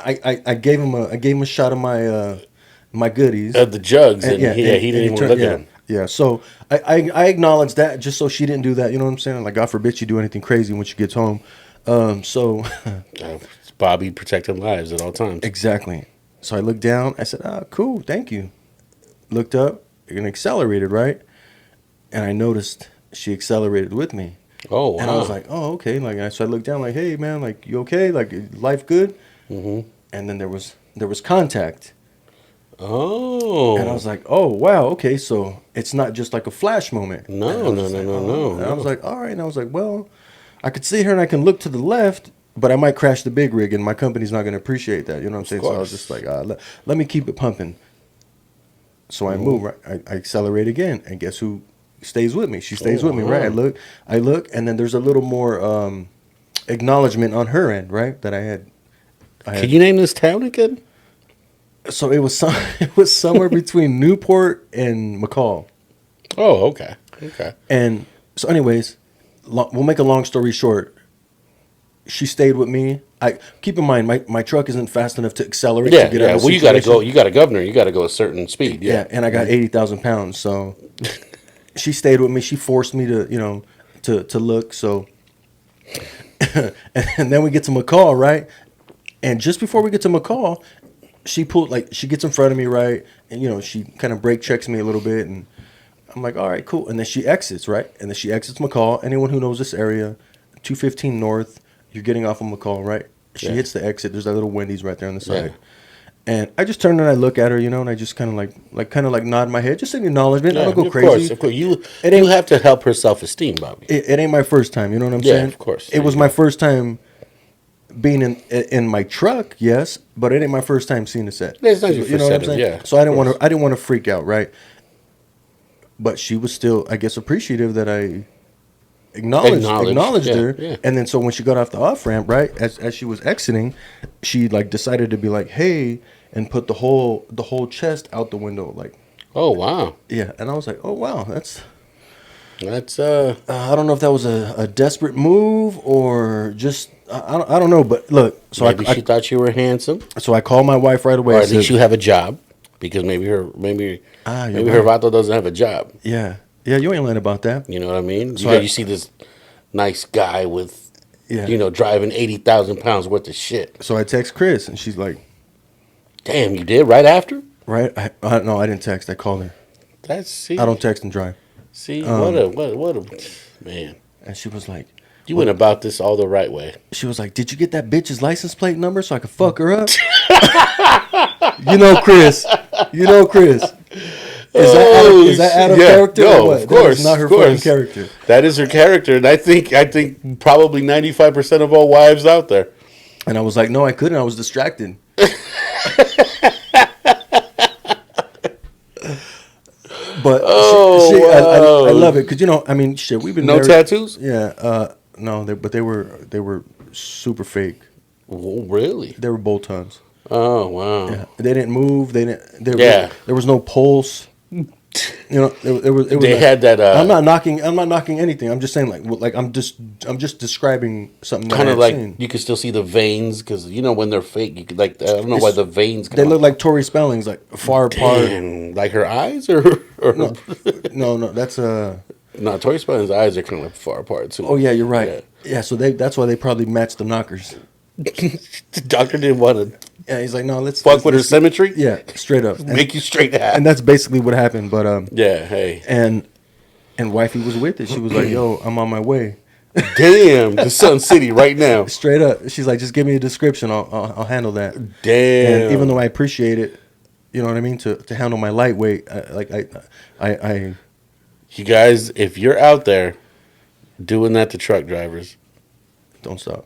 I gave him a shot of my goodies.
the jugs, and, he didn't
he
even
turned-
look
yeah,
at them.
Yeah, so I acknowledge that just so she didn't do that. You know what I'm saying? Like God forbid she do anything crazy when she gets home. So
Bobby protecting lives at all times.
exactly. So I looked down. I said, cool, thank you." Looked up and accelerated, right? And I noticed she accelerated with me.
Oh, wow.
And I was like, "Oh, okay." Like, so I looked down, like, "Hey, man, like, you okay? Like, life good?" And then there was contact,
oh.
and I was like, "Oh, wow, okay." So it's not just like a flash moment.
No,
And I was
no,
just
no,
like,
no,
"Oh."
no,
And I
no.
was like, "All right." And I was like, "Well, I could see her and I can look to the left, but I might crash the big rig, and my company's not going to appreciate that." You know what I'm saying? So I was
course.
just like, let me keep it pumping." So I move, right? I accelerate again, and guess who stays with me? She stays with me, right?
wow.
I look, and then there's a little more acknowledgement on her end, right? That I had.
Can you name this town again?
So it was it was somewhere between Newport and McCall,
Oh, okay. Okay.
and so anyways, we'll make a long story short. She stayed with me. I keep in mind my truck isn't fast enough to accelerate to
Yeah,
get
yeah.
out of
Well,
the
you got to go.
situation.
You got a governor. You got to go a certain speed.
Yeah,
Yeah.
and I got 80,000 pounds, so she stayed with me. She forced me to, to look. So, and then we get to McCall, right? And just before we get to McCall, she gets in front of me, right? And she kind of brake checks me a little bit, and I'm like, all right, cool. And then she exits, right? And then she exits McCall. Anyone who knows this area, 215 North, you're getting off of McCall, right? She
Yeah.
hits the exit. There's that little Wendy's right there on the
Yeah.
side. And I just turn and I look at her, and I just kind of like nod my head, just an acknowledgement. I
Yeah.
don't go
Of course.
crazy.
Of course. You
It
you
ain't
have to help her self esteem, Bobby.
it ain't my first time. You know what I'm
Yeah.
saying?
Of course.
It
There
was
you
my
go.
first time being in my truck, yes, but it ain't my first time seeing a set.
Yeah, it's not your
You
first
know what I'm
set of-
saying?
yeah,
So
of course.
I didn't want to freak out, right? But she was still, I guess, appreciative that I acknowledged
Yeah.
her.
Yeah.
And then so when she got off the off ramp, right, as she was exiting, she like decided to be like, "Hey," and put the whole chest out the window, like,
Oh wow.
yeah. And I was like, "Oh wow, that's."
That's
I don't know if that was a desperate move or just I don't know, but look, so
maybe she thought you were handsome,
I called my wife right away.
or
I
at least
said,
you have a job, because
you're
maybe her
right.
vato doesn't have a job.
Yeah, yeah, you ain't lying about that.
You know what I mean?
So
You see this nice guy with,
yeah,
driving 80,000 pounds worth of shit.
so I text Chris and she's like,
Damn, you did right after?
right? No, I didn't text. I called her.
That's see.
I don't text and drive.
See what a man.
And she was like,
You went about this all the right way.
"Did you get that bitch's license plate number so I could fuck her up?" Chris. Chris. Is that out of character
No,
or what?
of course,
That is not her
of course.
fucking character.
That is her character, and I think probably 95% of all wives out there.
And I was like, "No, I couldn't. I was distracted." But I love it because I mean, shit. We've been
No
married.
tattoos?
Yeah, no, but they were super fake.
Oh, really?
They were bolt tons.
Oh, wow.
Yeah, they didn't move. They didn't.
Yeah.
There was no pulse. It was.
They
like-
had that
I'm not knocking anything. I'm just saying I'm just describing something that
kind
I
of
had
like
seen.
you can still see the veins, because when they're fake, you could I don't know why the veins come
They look
out.
like Tori Spellings, like far apart.
Damn, like her eyes, or
No, that's
no, Tori Spelling's eyes are kind of far apart too.
Oh yeah, you're right. Yeah, so that's why they probably matched the knockers.
The doctor didn't want to
Yeah, he's like, no, let's
fuck with her symmetry.
Yeah, straight up.
Make you straight half.
And that's basically what happened. But
Yeah, hey,
and wifey was with it. She was like, "Yo, I'm on my way."
damn, the Sun City right now.
Straight up, she's like, "Just give me a description. I'll handle that."
Damn.
And even though I appreciate it, you know what I mean, to handle my lightweight, I
You guys, if you're out there doing that to truck drivers,
don't stop.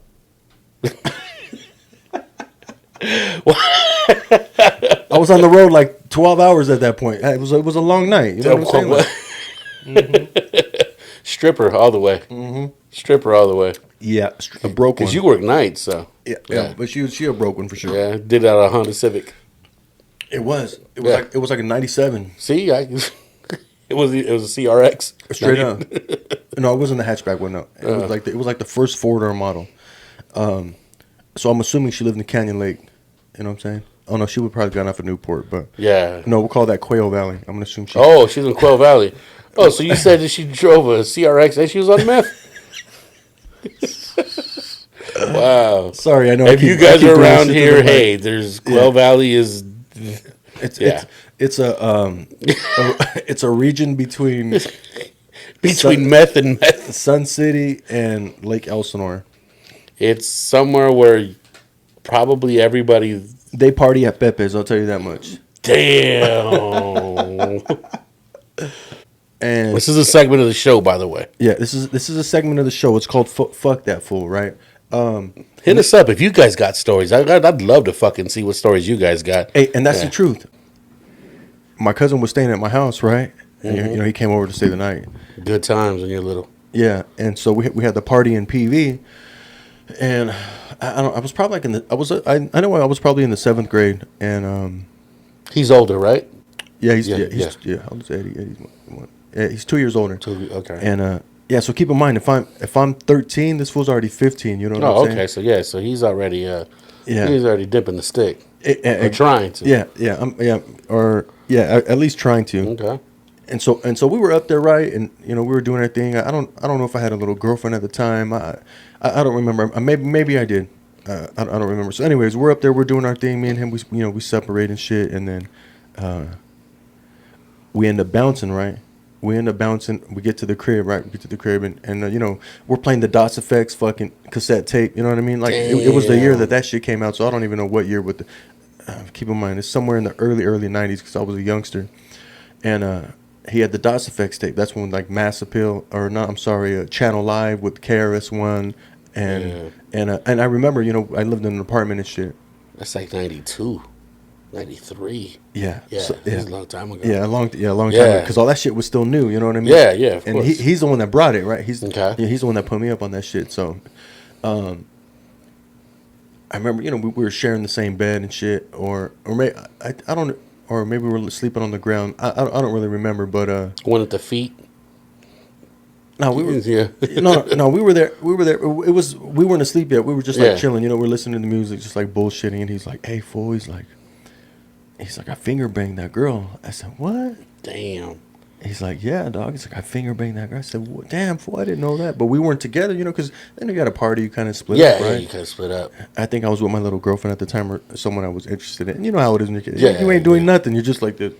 I was on the road like 12 hours at that point. It was a long night. You know what I'm saying? Like,
stripper all the way. Mm-hmm. Stripper all the way.
yeah, a broke one.
Because you work nights, so
yeah, but she a broke one for sure.
yeah, did that on a Honda Civic.
It was
Yeah.
like a 97.
See, it was a CRX.
Straight up. No, it wasn't the hatchback one. No, it was like the first 4-door model. So I'm assuming she lived in Canyon Lake. You know what I'm saying? Oh no, she would probably gone off of Newport, but
Yeah.
no, we'll call that Quail Valley. I'm gonna assume she.
Oh, she's in Quail Valley. Oh, so you said that she drove a CRX and she was on meth? Wow.
Sorry, I know.
If you guys are around here,
hey,
hey, there's Quail Valley is yeah.
it's a region between
meth and meth.
Sun City and Lake Elsinore.
It's somewhere where probably everybody.
They party at Pepe's. I'll tell you that much.
Damn.
And
This is a segment of the show, by the way.
yeah, this is a segment of the show. It's called "Fuck That Fool," right?
Hit us up if you guys got stories. I'd love to fucking see what stories you guys got.
Hey, and that's
Yeah.
the truth. My cousin was staying at my house, right? And he came over to stay the night.
Good times when you're little.
Yeah, and so we had the party in PV, and I was probably like I know I was probably in the 7th grade, and
He's older, right?
he's
Yeah,
how old is Eddie? Yeah, he's 2 years older.
Okay.
And Yeah, so keep in mind if I'm 13, this fool's already 15. You know what I'm
Oh,
saying?
okay. So yeah, so
Yeah.
he's already dipping the stick or
Eh,
trying to.
yeah, yeah, or yeah, at least trying to.
Okay.
And so we were up there, right? And we were doing our thing. I don't know if I had a little girlfriend at the time. I don't remember. Maybe I did. I don't remember. So, anyways, we're up there. We're doing our thing. Me and him, we separate and shit. And then we end up bouncing, right? We end up bouncing. We get to the crib, right? We get to the crib, and we're playing the Dots Effects fucking cassette tape. You know what I mean? Like it was the year
Damn.
that shit came out. So I don't even know what year. With the keep in mind, it's somewhere in the early '90s because I was a youngster, and he had the Dots Effects tape. That's when like Mass Appeal or not. I'm sorry, Channel Live with KRS-One, and
Yeah.
and I remember, I lived in an apartment and shit.
That's like 92, 93.
Yeah,
Yeah,
so,
this
yeah.
is a long time ago.
Yeah, a long time ago,
Yeah.
because all that shit was still new. You know what I mean?
Yeah, yeah, of
And
course.
he's the one that brought it, right? He's
Okay.
yeah, he's the one that put me up on that shit. So, I remember, we were sharing the same bed and shit, or maybe I don't, or maybe we were sleeping on the ground. I don't really remember, but
One at the feet.
no, we were
Yeah.
no, we were there. We weren't asleep yet. We were just like
Yeah.
chilling. We're listening to music, just like bullshitting. And he's like, "Hey, fool," he's like, "I finger banged that girl." I said, "What?"
Damn.
He's like, "Yeah, dog." He's like, "I finger banged that girl." I said, well, "Damn, fool, I didn't know that." But we weren't together, because then you got a party, you kind of split
Yeah,
up,
yeah,
right?
you could split up.
I think I was with my little girlfriend at the time, or someone I was interested in. You know how it is when you're kid.
Yeah,
You ain't doing
yeah.
nothing. You're just like this,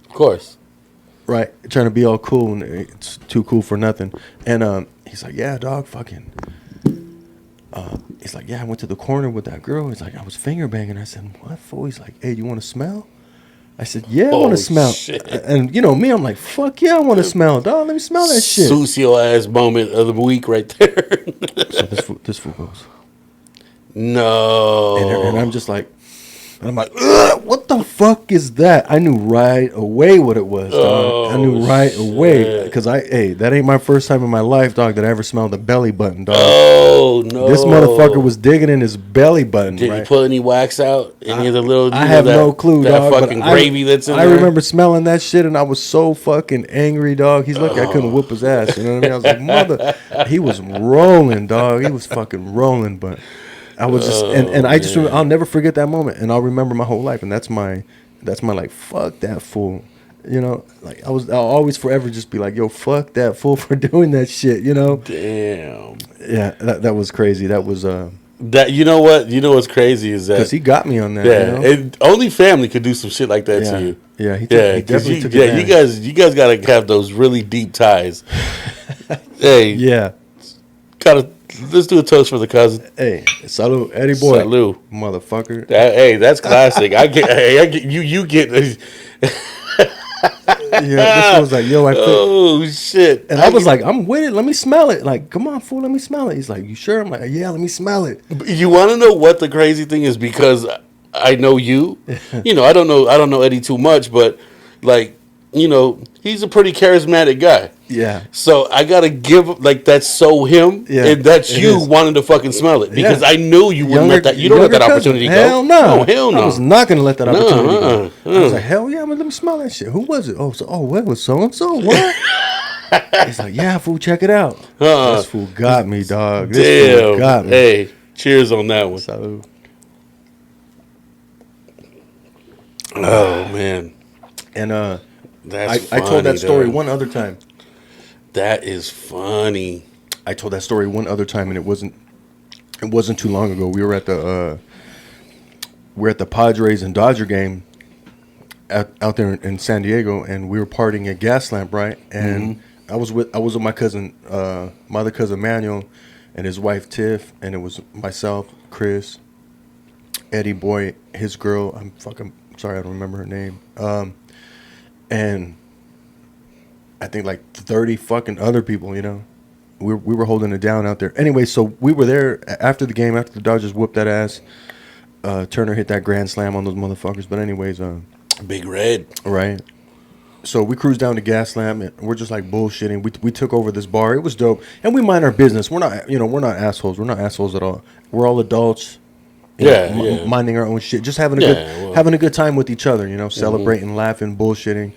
Of course.
right? Trying to be all cool, and it's too cool for nothing. And he's like, "Yeah, dog, fucking." He's like, "Yeah, I went to the corner with that girl." He's like, "I was finger banging." I said, "What for?" He's like, "Hey, you want to smell?" I said, "Yeah, I want
Oh,
to smell."
shit.
And me, I'm like, "Fuck yeah, I want to smell, dog. Let me smell that shit."
Sucio ass moment of the week right there.
So this fool goes, and I'm
No.
just like, and I'm like, "Ugh, what the fuck is that?" I knew right away what it was, dog. I knew right away
shit.
because that ain't my first time in my life, dog, that I ever smelled a belly button, dog.
Oh no.
This motherfucker was digging in his belly button,
Did
right?
he put any wax out? Any of the little?
I have
that,
no clue,
that
dog.
fucking
but
gravy that's in
I
there.
remember smelling that shit, and I was so fucking angry, dog. He's lucky I couldn't whoop his ass. You know what I mean? I was like, mother. He was rolling, dog. He was fucking rolling, but I was just, and I just, I'll never forget that moment, and I'll remember my whole life, and that's my like, fuck that fool. Like I'll always forever just be like, yo, fuck that fool for doing that shit.
Damn.
Yeah, that was crazy. That was
That you know what? You know what's crazy is that
because he got me on that.
yeah, only family could do some shit like that
Yeah.
to you.
Yeah, he
Yeah,
definitely took
you
advantage.
guys gotta have those really deep ties. Hey,
Yeah.
gotta let's do a toast for the cousin.
Hey, salute, Eddie boy,
Salute.
motherfucker.
Hey, that's classic. I get you get.
Yeah, this was like, yo, I think,
Oh shit!
and I was like, I'm with it. Let me smell it. Like, come on, fool, let me smell it. He's like, you sure? I'm like, yeah, let me smell it.
you want to know what the crazy thing is? Because I know you. I don't know Eddie too much, but like, he's a pretty charismatic guy.
Yeah,
So I gotta give like that's so him,
Yeah,
and that's
it
you
is.
wanting to fucking smell it because
Yeah.
I knew you wouldn't let that. You don't let
younger
that
cousin.
opportunity
Hell
go.
no,
No, hell no.
I was not gonna let that opportunity go.
uh-uh.
I was like, hell yeah, let me smell that shit. Who was it? What was so and so? What? He's like, yeah, fool, check it out. This fool got me, dog. This fool
Damn.
got me.
Hey, cheers on that one.
So,
Oh man,
and
that's
I told that
funny,
story
dog.
one other time.
That is funny.
I told that story one other time, and it wasn't too long ago. We were at the Padres and Dodger game out there in San Diego, and we were partying at Gaslamp, right? And I was with my cousin, my other cousin Manuel, and his wife Tiff, and it was myself, Chris, Eddie Boy, his girl. I'm fucking sorry, I don't remember her name. And I think like 30 fucking other people, We were holding it down out there. Anyway, so we were there after the game, after the Dodgers whooped that ass. Turner hit that grand slam on those motherfuckers. But anyways,
Big Red.
right. So we cruised down to Gaslamp, and we're just like bullshitting. We took over this bar. It was dope, and we mind our business. We're not, we're not assholes. We're not assholes at all. We're all adults.
Yeah.
Minding our own shit, just having
Yeah,
having a good time with each other. Celebrating, laughing, bullshitting,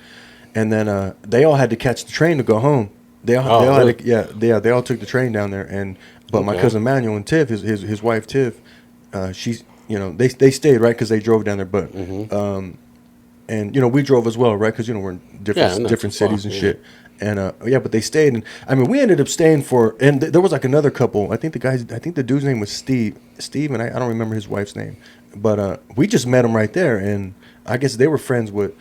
and then they all had to catch the train to go home. They all
really?
had they all took the train down there, and but my
Okay.
cousin Manuel and Tiff, his wife Tiff, she's they stayed right because they drove down there, but and we drove as well, right? Because we're in
Yeah, not too
different
far.
cities and
Yeah.
shit. And but they stayed, and I mean, we ended up staying for, and there was like another couple. I think the dude's name was Steve, and I don't remember his wife's name, but we just met him right there, and I guess they were friends with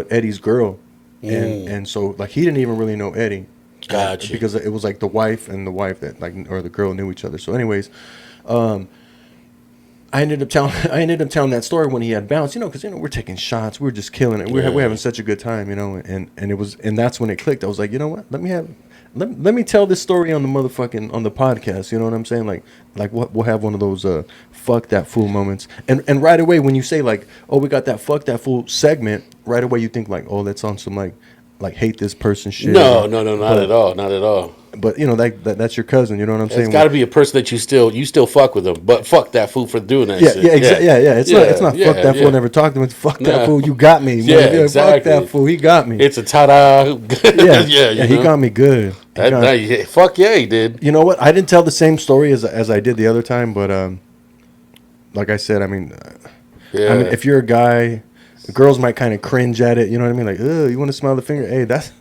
Eddie's girl, and so like he didn't even really know Eddie,
Gotcha.
because it was like the wife and the wife that like or the girl knew each other. So, anyways, I ended up telling that story when he had bounced, because we're taking shots, we were just killing it, we're having such a good time, and that's when it clicked. I was like, you know what, let me tell this story on the podcast. You know what I'm saying? Like we'll have one of those fuck that fool moments, and right away when you say like, oh, we got that fuck that fool segment, right away you think like, oh, that's on some like hate this person shit.
No, not at all, not at all.
But that's your cousin. You know what I'm saying?
It's got to be a person that you still fuck with them, but fuck that fool for doing that
Yeah,
shit.
yeah, exactly. Yeah. It's not fuck that fool. Never talked to him. It's fuck that
Nah.
fool. You got me.
Yeah, exactly.
Fuck that fool. He got me.
It's a ta-da.
Yeah, he got me good.
Fuck yeah, he did.
You know what? I didn't tell the same story as I did the other time, but like I said, I mean, if you're a guy, girls might kind of cringe at it. You know what I mean? Like, oh, you want to smell the finger? Hey, that's.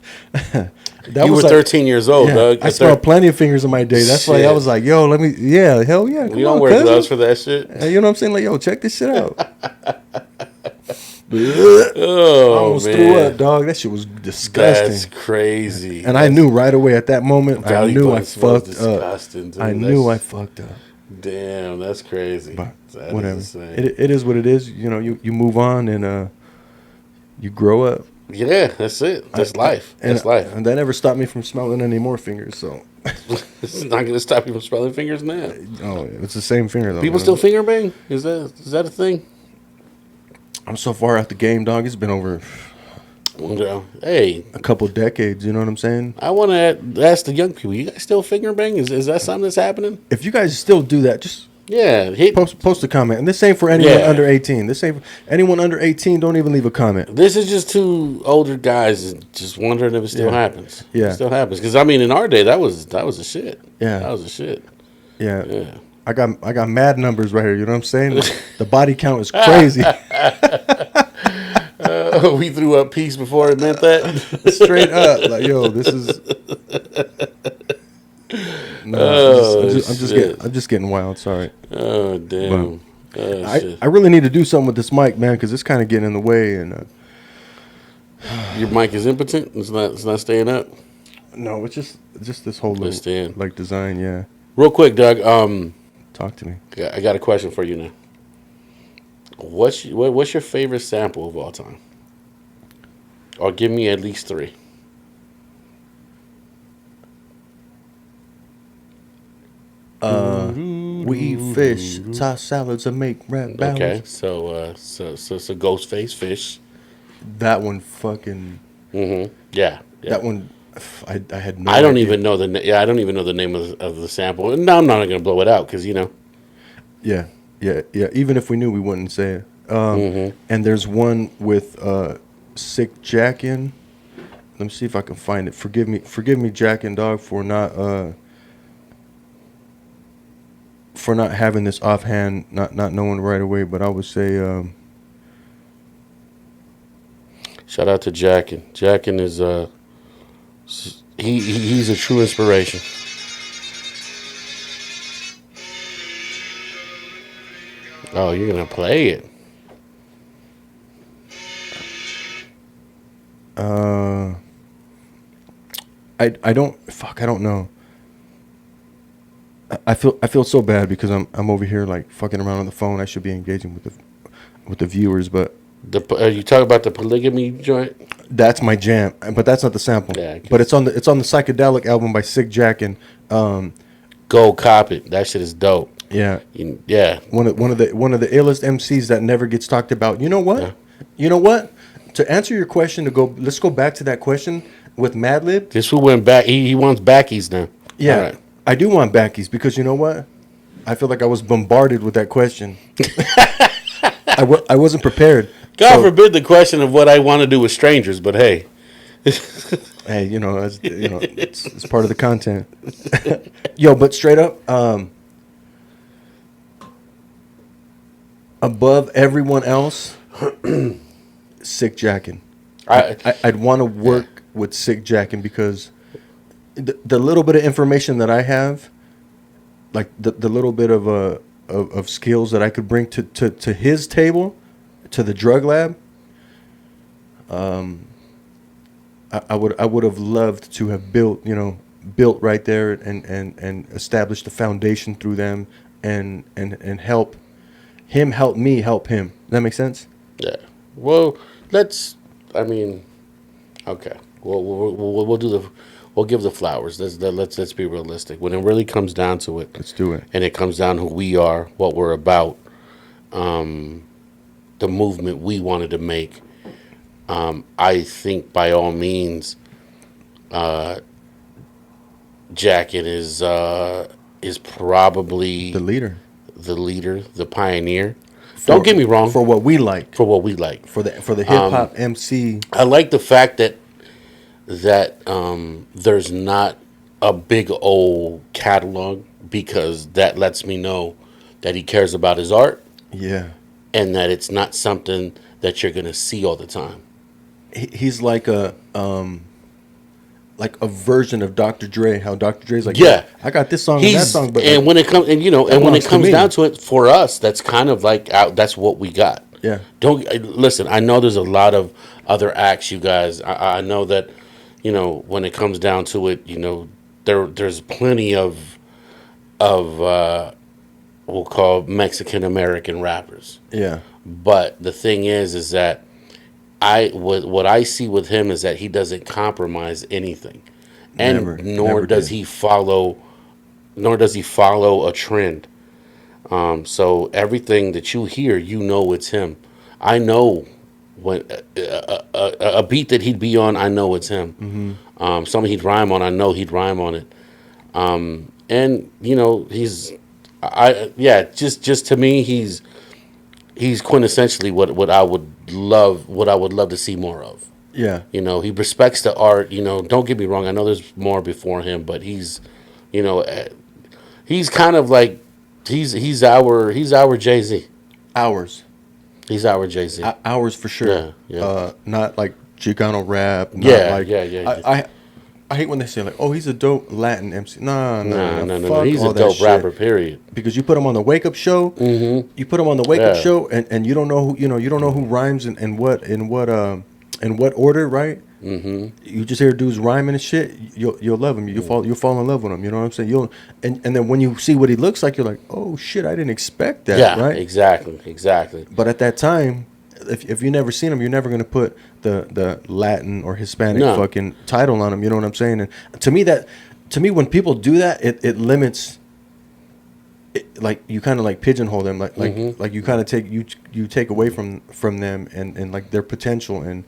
You were 13 years old, Doug.
I smelled plenty of fingers in my day. That's why I was like, yo, hell yeah. Come
We don't
on,
wear
cousin.
gloves for that shit.
You know what I'm saying? Like, yo, check this shit out.
Oh,
I almost
man.
threw up, dog. That shit was disgusting.
That's crazy.
And I knew right away at that moment, I
Belly
knew I
button smells
fucked up.
disgusting, dude.
I knew I fucked up.
Damn, that's crazy.
But
That
whatever.
is insane.
It is what it is. You move on and you grow up.
Yeah, that's it. That's life. That's life.
And that never stopped me from smelling any more fingers. So,
It's not going to stop you from smelling fingers now.
oh, it's the same finger though.
People still finger bang? Is that a thing?
I'm so far out the game, dog. It's been over
Hey,
a couple decades. You know what I'm saying?
I want to ask the young people. You guys still finger bang? Is that something that's happening?
If you guys still do that, just
Yeah,
post a comment. And this ain't for anyone
Yeah.
under 18. This ain't for anyone under 18. Don't even leave a comment.
This is just two older guys just wondering if it still happens.
Yeah.
It still happens. Because, I mean, in our day, that was a shit.
Yeah.
That was a shit.
Yeah.
Yeah.
I got mad numbers right here. You know what I'm saying? The body count is crazy.
We threw up peace before it meant that.
Straight up, like, yo, this is. No, I'm just getting wild. Sorry.
Oh, damn. Shit.
I really need to do something with this mic, man, because it's kind of getting in the way. And
Your mic is impotent? It's not staying up?
no, it's just this whole little
Understand.
like design. Yeah,
Real quick, Doug.
talk to me.
I got a question for you now. What's your favorite sample of all time? Or give me at least three.
We eat fish, toss salads, and make rap ballads.
Okay, so Ghostface Fish.
That one fucking.
Yeah.
That one, I had no.
I don't
idea.
even know I don't even know the name of the sample. No, I'm not gonna blow it out because
Yeah. Even if we knew, we wouldn't say it. And there's one with Sick Jackin. Let me see if I can find it. Forgive me, Jackin dog, for not having this offhand, not knowing right away. But I would say,
Shout out to Jackin. Jackin is he's a true inspiration. Oh, you're gonna play it.
I don't know. I feel so bad because I'm over here like fucking around on the phone. I should be engaging with the viewers, but
You talk about the polygamy joint.
that's my jam. But that's not the sample.
Yeah,
but it's on the psychedelic album by Sick Jackin.
Go cop it. That shit is dope.
Yeah.
Yeah.
One of the illest MCs that never gets talked about. You know what?
Yeah.
You know what? To answer your question, let's go back to that question with Madlib.
This fool went back. He wants backies now.
Yeah,
All right.
I do want backies because you know what? I feel like I was bombarded with that question. I wasn't prepared.
God
So,
forbid the question of what I want to do with strangers, but hey,
Hey, it's part of the content. Yo, but straight up, above everyone else, Sick Jackin.
I
I'd want to
yeah.
work with Sick Jackin because the little bit of information that I have, like the little bit of skills that I could bring to his table, to the drug lab, I would have loved to have built right there and established a foundation through them and help me help him. Does that make sense?
Yeah. Well, let's. I mean, okay. We'll do the. We'll give the flowers. Let's be realistic. When it really comes down to it,
Let's do it.
and it comes down to who we are, what we're about, the movement we wanted to make. I think by all means, Jacket is probably
The leader
the leader, the pioneer. Don't get me wrong.
for what we like,
For what we like,
for the hip hop MC.
I like the fact that there's not a big old catalog because that lets me know that he cares about his art
Yeah,
and that it's not something that you're gonna see all the time.
he's like a version of Dr. Dre. How Dr. Dre's like,
Yeah,
I got this song and that
he's
song, but
and
like,
when it comes and
that
and when it
belongs to
comes
me.
down to it, for us, that's kind of like that's what we got.
Yeah.
Don't listen. I know there's a lot of other acts, you guys. I know that when it comes down to it, there's plenty of we'll call Mexican American rappers.
Yeah,
But the thing is that what I see with him is that he doesn't compromise anything, and
never did.
nor does he follow a trend. So everything that you hear, it's him. I know when a beat that he'd be on, I know it's him. Something he'd rhyme on, I know he'd rhyme on it. And he's, just to me, he's quintessentially what I would love to see more of.
Yeah,
He respects the art. Don't get me wrong. I know there's more before him, but you know, eh, he's kind of like he's our Jay Z.
hours,
He's our Jay Z.
hours for sure.
Yeah, yeah.
Not like Chicano rap. Not
Yeah,
like
yeah, yeah.
I hate when they say like, oh, he's a dope Latin MC. Nah,
No, no, no, no.
fuck
He's
all
a
that
dope
shit.
rapper. Period.
Because you put him on the wake up show. You put him on the wake up
Yeah.
show, and you don't know who you don't know who rhymes and what order, right? You just hear dudes rhyming and shit. You'll love him. You'll fall in love with him. You know what I'm saying? And then when you see what he looks like, you're like, oh shit, I didn't expect that,
Yeah,
right?
exactly.
But at that time, if you never seen him, you're never gonna put the Latin or Hispanic
No.
fucking title on him. You know what I'm saying? And to me, when people do that, it limits. Like you kind of like pigeonhole them, like you kind of take away from them and like their potential and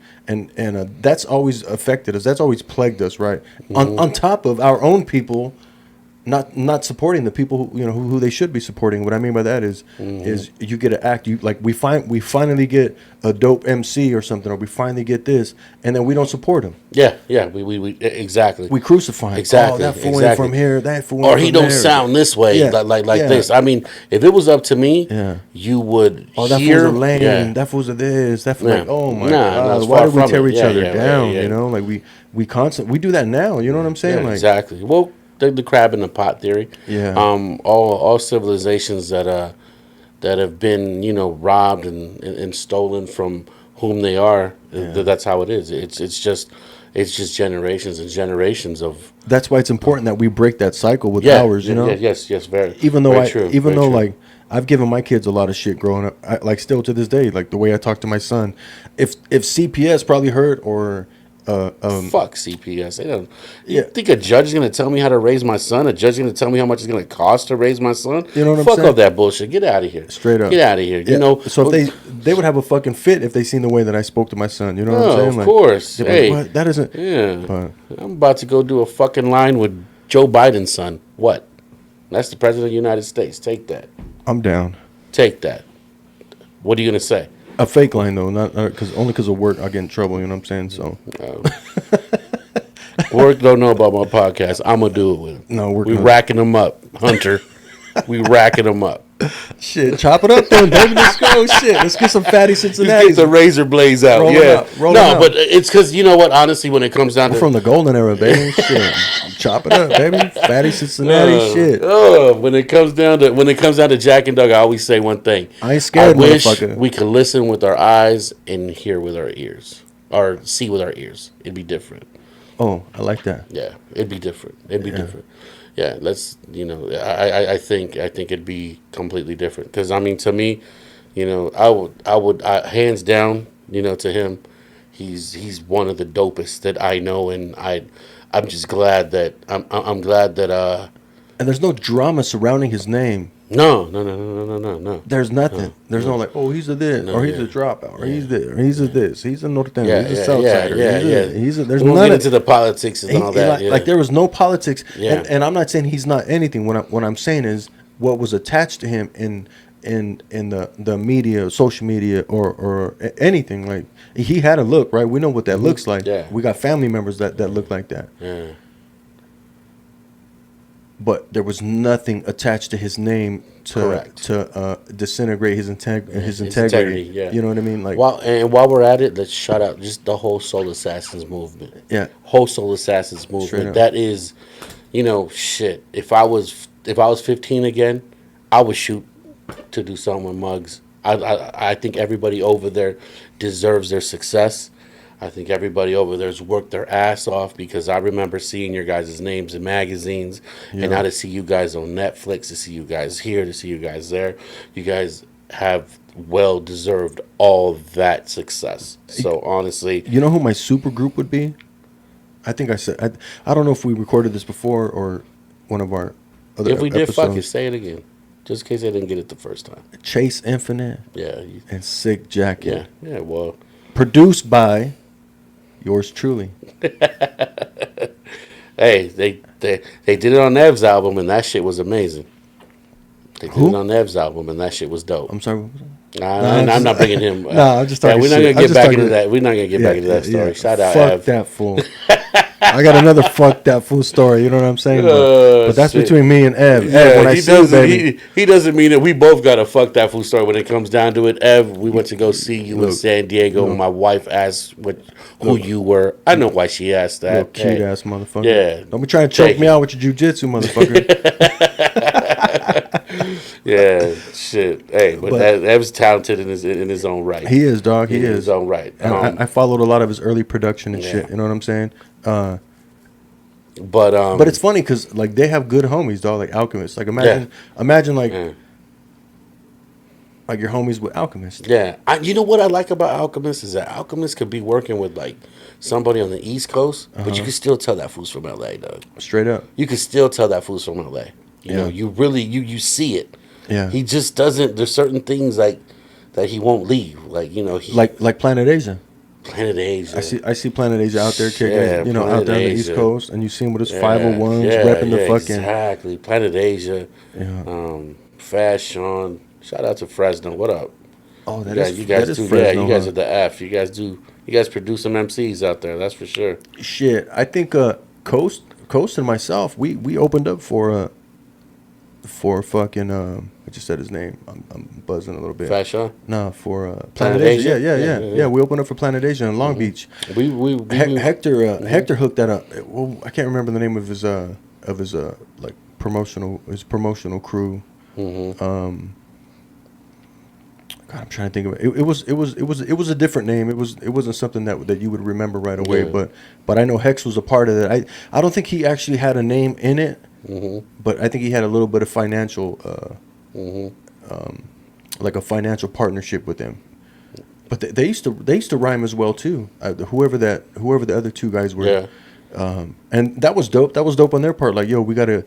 that's always affected us. That's always plagued us, right? On top of our own people not supporting the people who they should be supporting. What I mean by that is you get to act, we finally get a dope MC or something, or we finally get this, and then we don't support him.
Yeah. We exactly.
We crucify him.
Exactly.
Oh, that fool ain't
exactly.
from here. That fool ain't
Or
from
he don't
there.
sound this way,
Yeah,
like
yeah.
this. I mean, if it was up to me,
Yeah.
you would
Oh, that
hear.
fool's a lame.
Yeah.
That fool's a this. That fool,
Yeah.
like, oh my
Nah, no, it's
god, why
far
do we
from
tear
it.
each
Yeah,
other
yeah,
down?
yeah.
Like we do that now. Like
Exactly. Well, the crab in the pot theory.
Yeah.
All civilizations that have been robbed and stolen from whom they are. That's how it is. It's just generations and generations of.
That's why it's important that we break that cycle with
Yeah.
ours.
Yes. Very.
Even though
very true, very true.
like I've given my kids a lot of shit growing up, like still to this day, like the way I talk to my son. If CPS probably heard or
Fuck CPS. They don't.
Yeah.
You think a judge is gonna tell me how to raise my son? A judge is gonna tell me how much it's gonna cost to raise my son?
You know what I'm
Fuck
saying?
all that bullshit. Get out of here.
Straight up.
Get out of here.
Yeah. So if they would have a fucking fit if they seen the way that I spoke to my son. You know what I'm
Oh,
saying?
of
Like,
course.
they'd be like,
Hey.
what? That isn't.
Yeah.
But
I'm about to go do a fucking line with Joe Biden's son. What? That's the president of the United States. Take that.
I'm down.
Take that. What are you gonna say?
A fake line though, not because only because of work I get in trouble. You know what I'm saying? So
Work don't know about my podcast. I'm gonna do it with him.
no,
We
working on
racking them up, Hunter. We racking them up.
shit. Chop it up then, baby. Let's go. Shit, let's get some fatty
Just
Cincinnati.
get the razor blades out.
Roll 'em
Yeah.
out, roll 'em
No,
out.
but it's because you know what? Honestly, when it comes down
We're
to
from the golden era, baby. Shit, chop it up, baby. Fatty Cincinnati. Shit.
when it comes down to Jack and Doug, I always say one thing.
I ain't scared,
I wish
motherfucker.
we could listen with our eyes and hear with our ears, or see with our ears. It'd be different.
Oh, I like that.
Yeah, it'd be different. It'd be different. Yeah, let's. I think it'd be completely different. Because I mean, to me, I hands down, to him, he's one of the dopest that I know, and I'm just glad that I'm glad that
And there's no drama surrounding his name.
no.
There's nothing. There's no like, oh, he's a this, or he's a dropout, or he's this, or he's a this, he's a Notre Dame, he's a Southsider, he's a. There's
We won't
none
get
of
into the politics and all that.
like there was no politics,
Yeah.
and I'm not saying he's not anything. What I'm saying is what was attached to him in the media, social media, or anything. Like he had a look, right? We know what that looks like.
Yeah.
We got family members that look like that.
Yeah.
But there was nothing attached to his name to disintegrate his integrity.
Yeah.
You know what I mean? Like,
while we're at it, let's shout out just the whole Soul Assassins movement.
yeah,
Whole Soul Assassins
Straight
movement.
up.
That is, shit. If I was 15 again, I would shoot to do something with Muggs. I think everybody over there deserves their success. I think everybody over there's worked their ass off, because I remember seeing your guys' names in magazines, and now to see you guys on Netflix, to see you guys here, to see you guys there. You guys have well deserved all that success. So honestly,
you know who my super group would be? I think I said I don't know if we recorded this before or one of our other
if we did,
episodes.
fuck it, say it again, just in case I didn't get it the first time.
Chase Infinite
Yeah,
and Sick Jacket,
yeah. Well,
produced by yours truly.
hey, they did it on Ev's album, and that shit was amazing. They did
Who?
it on Ev's album, and that shit was dope.
I'm sorry.
I'm not bringing him.
Nah, I'm just talking
We're not
shit.
gonna
I'm
get
just
back
talking-
into that. We're not gonna get back into that story. Shout out
Fuck
Ev.
that fool. I got another fuck that fool story. You know what I'm saying? But that's
Shit.
between me and Ev.
Yeah,
Ev, when I
he
see you,
doesn't.
baby.
He doesn't mean it. We both got a fuck that fool story when it comes down to it. Ev, we went to go see you in
Look,
San Diego. My wife asked who you were. I know why she asked that.
Little cute ass motherfucker.
Yeah.
Don't be trying to choke
Thank
me
you.
out with your jujitsu, motherfucker.
Yeah, shit. Hey, but Ev's talented in his own right.
He is, dog. He
In
is.
his own right.
And I followed a lot of his early production and
Yeah.
shit. You know what I'm saying?
But
But it's funny because like they have good homies, dog. Like Alchemist. Like imagine like
Yeah.
like your homies with Alchemist.
Yeah, you know what I like about Alchemist is that Alchemist could be working with like somebody on the East Coast, but you can still tell that fool's from LA, dog.
Straight up.
You can still tell that fool's from LA. You know, you really you see it.
Yeah.
He just doesn't. There's certain things like that he won't leave. Like he,
Like Planet Asia.
Planet Asia.
I see Planet Asia out there kicking,
Yeah,
out
Planet
there on the East
Asia.
Coast, and you see him with his
Yeah,
501s
yeah,
repping the fucking.
exactly Planet Asia.
Yeah.
Fashion. Shout out to Fresno. What up?
Oh, that
Yeah,
is
you guys
that is
do.
Fresno,
You guys
huh?
are the F. You guys produce some MCs out there. That's for sure.
Shit. I think Coast and myself, we opened up for fucking I just said his name. I'm buzzing a little bit.
Fashion.
No, for
Planet
Planet Asia.
Asia?
Yeah. We opened up for Planet Asia in Long Beach.
We
Hector hooked that up. Well, I can't remember the name of his like promotional crew. God, I'm trying to think of it. It was a different name. It wasn't something that you would remember right away.
Yeah.
But I know Hex was a part of it. I don't think he actually had a name in it. But I think he had a little bit of financial, like a financial partnership with them. But they used to rhyme as well too. Whoever the other two guys were.
Yeah.
And that was dope. That was dope on their part. Like, yo, we gotta,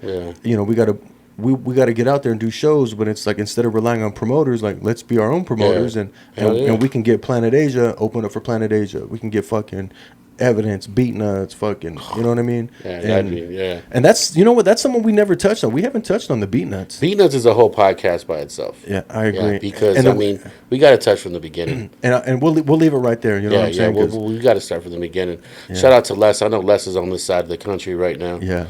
we gotta get out there and do shows. But it's like, instead of relying on promoters, like, let's be our own promoters,
Yeah.
and
Hell yeah.
we can get Planet Asia, open up for Planet Asia. We can get fucking Evidence, Beat Nuts, fucking, you know what I mean?
Yeah,
And
yeah.
and that's, you know what, that's someone we never touched on. We haven't touched on the Beat Nuts.
Beat Nuts is a whole podcast by itself.
Yeah, I
Yeah,
agree.
because
And
I
then,
mean, we got to touch from the beginning.
and we'll leave it right there. You know what I'm saying? 'Cause-
We got to start from the beginning.
Yeah.
Shout out to Les. I know Les is on this side of the country right now.
Yeah.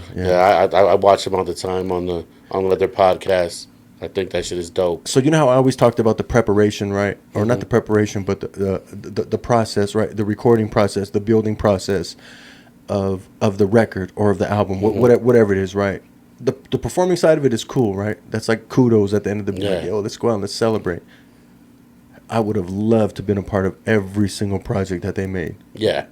I watch him all the time on their podcasts. I think that shit is dope.
So you know how I always talked about the preparation, right? Or not
Mm-hmm.
the preparation, but the process, right? The recording process, the building process of the record or of the album,
Mm-hmm.
whatever it is, right? The performing side of it is cool, right? That's like kudos at the end of the
Yeah.
like, yo, let's go out and let's celebrate. I would have loved to have been a part of every single project that they made.
Yeah,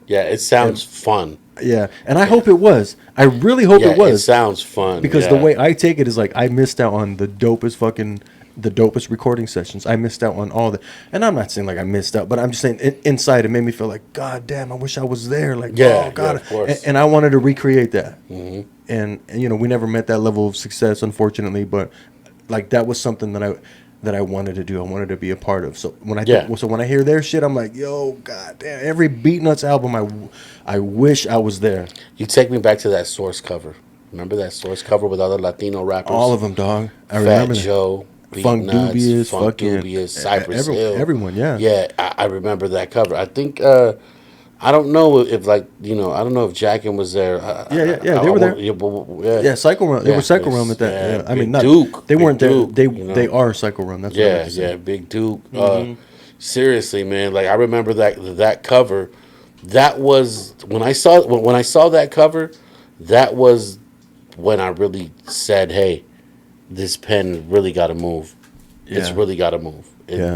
it sounds fun.
Yeah, and I hope it was. I really hope
Yeah,
it was.
it sounds fun
because
yeah.
the way I take it is like I missed out on the dopest recording sessions. I missed out on all the, and I'm not saying like I missed out, but I'm just saying inside it made me feel like, God damn, I wish I was there. Like,
Yeah,
oh God,
yeah, of course.
and I wanted to recreate that.
Mm-hmm.
And you know, we never met that level of success, unfortunately, but like that was something that I wanted to do. I wanted to be a part of. So when I hear their shit, I'm like, yo, God damn, every Beat Nuts album, I wish I was there.
You take me back to that Source cover. Remember that Source cover with other Latino rappers?
All of them, dog. I
Fat
remember that.
Joe, Beat
Funk
Nuts,
Dubious,
Funk
fucking
Dubious, Cypress Hill.
everyone, yeah.
Yeah, I remember that cover. I think I don't know if I don't know if Jackin was there.
Yeah, they were there. Yeah, Cycle Run. They were Cycle Run at that. Yeah, I mean, not
Duke.
They weren't there.
Duke,
They are Cycle Run. That's what I meant to say.
Big Duke. Seriously, man. Like I remember that cover. That was when I saw that cover. That was when I really said, "Hey, this pen really got to move. It's
Yeah.
really got to move."
Yeah.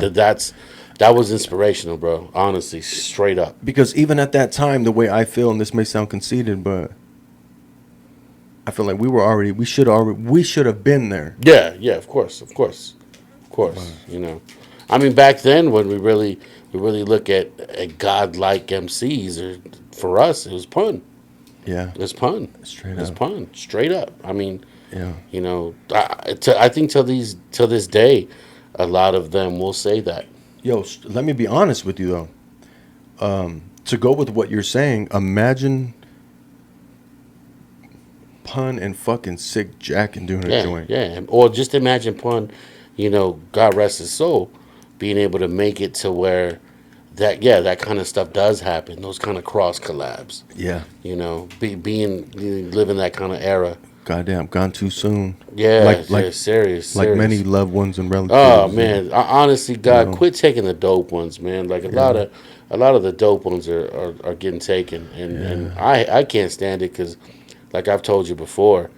That was inspirational, bro. Honestly, straight up.
Because even at that time, the way I feel, and this may sound conceited, but I feel like we should have been there.
Yeah, of course. You know, I mean, back then when we really look at godlike MCs, or for us, it was Pun.
Yeah,
It's Pun.
Straight
It's
up.
Pun. Straight up. I mean,
yeah,
you know, I think till this day, a lot of them will say that.
Yo, let me be honest with you though. To go with what you're saying, imagine Pun and fucking Sick Jack and doing a joint.
Yeah. Or just imagine Pun, you know, God rest his soul, being able to make it to where that kind of stuff does happen. Those kind of cross collabs.
Yeah.
You know, living that kind of era.
Goddamn, gone too soon.
Yeah,
like
serious.
Like many loved ones and relatives.
Oh man, honestly, God,
You know?
quit taking the dope ones, man. Like a lot of the dope ones are getting taken, and I can't stand it because, like I've told you before,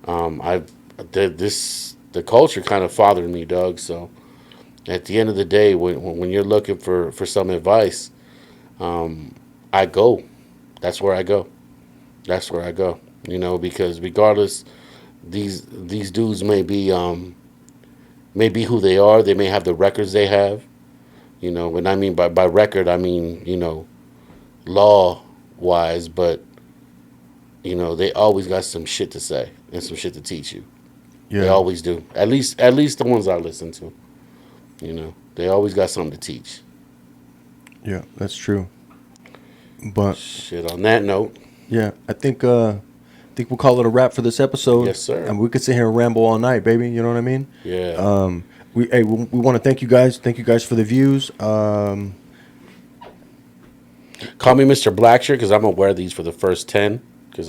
the culture kind of fathered me, Doug. So at the end of the day, when you're looking for some advice, I go. That's where I go. That's where I go. You know, because regardless, these dudes may be who they are. They may have the records they have. You know, and I mean by record, I mean, you know, law wise, but you know, they always got some shit to say and some shit to teach you.
Yeah.
They always do. At least the ones I listen to. You know, they always got something to teach.
Yeah, that's true. But
Shit, on that note,
yeah, I think we'll call it a wrap for this episode.
Yes, sir.
And we could sit here and ramble all night, baby. You know what I mean?
yeah.
We want to thank you guys. Thank you guys for the views.
Call me Mr. Blackshirt because I'm gonna wear these for the first 10 because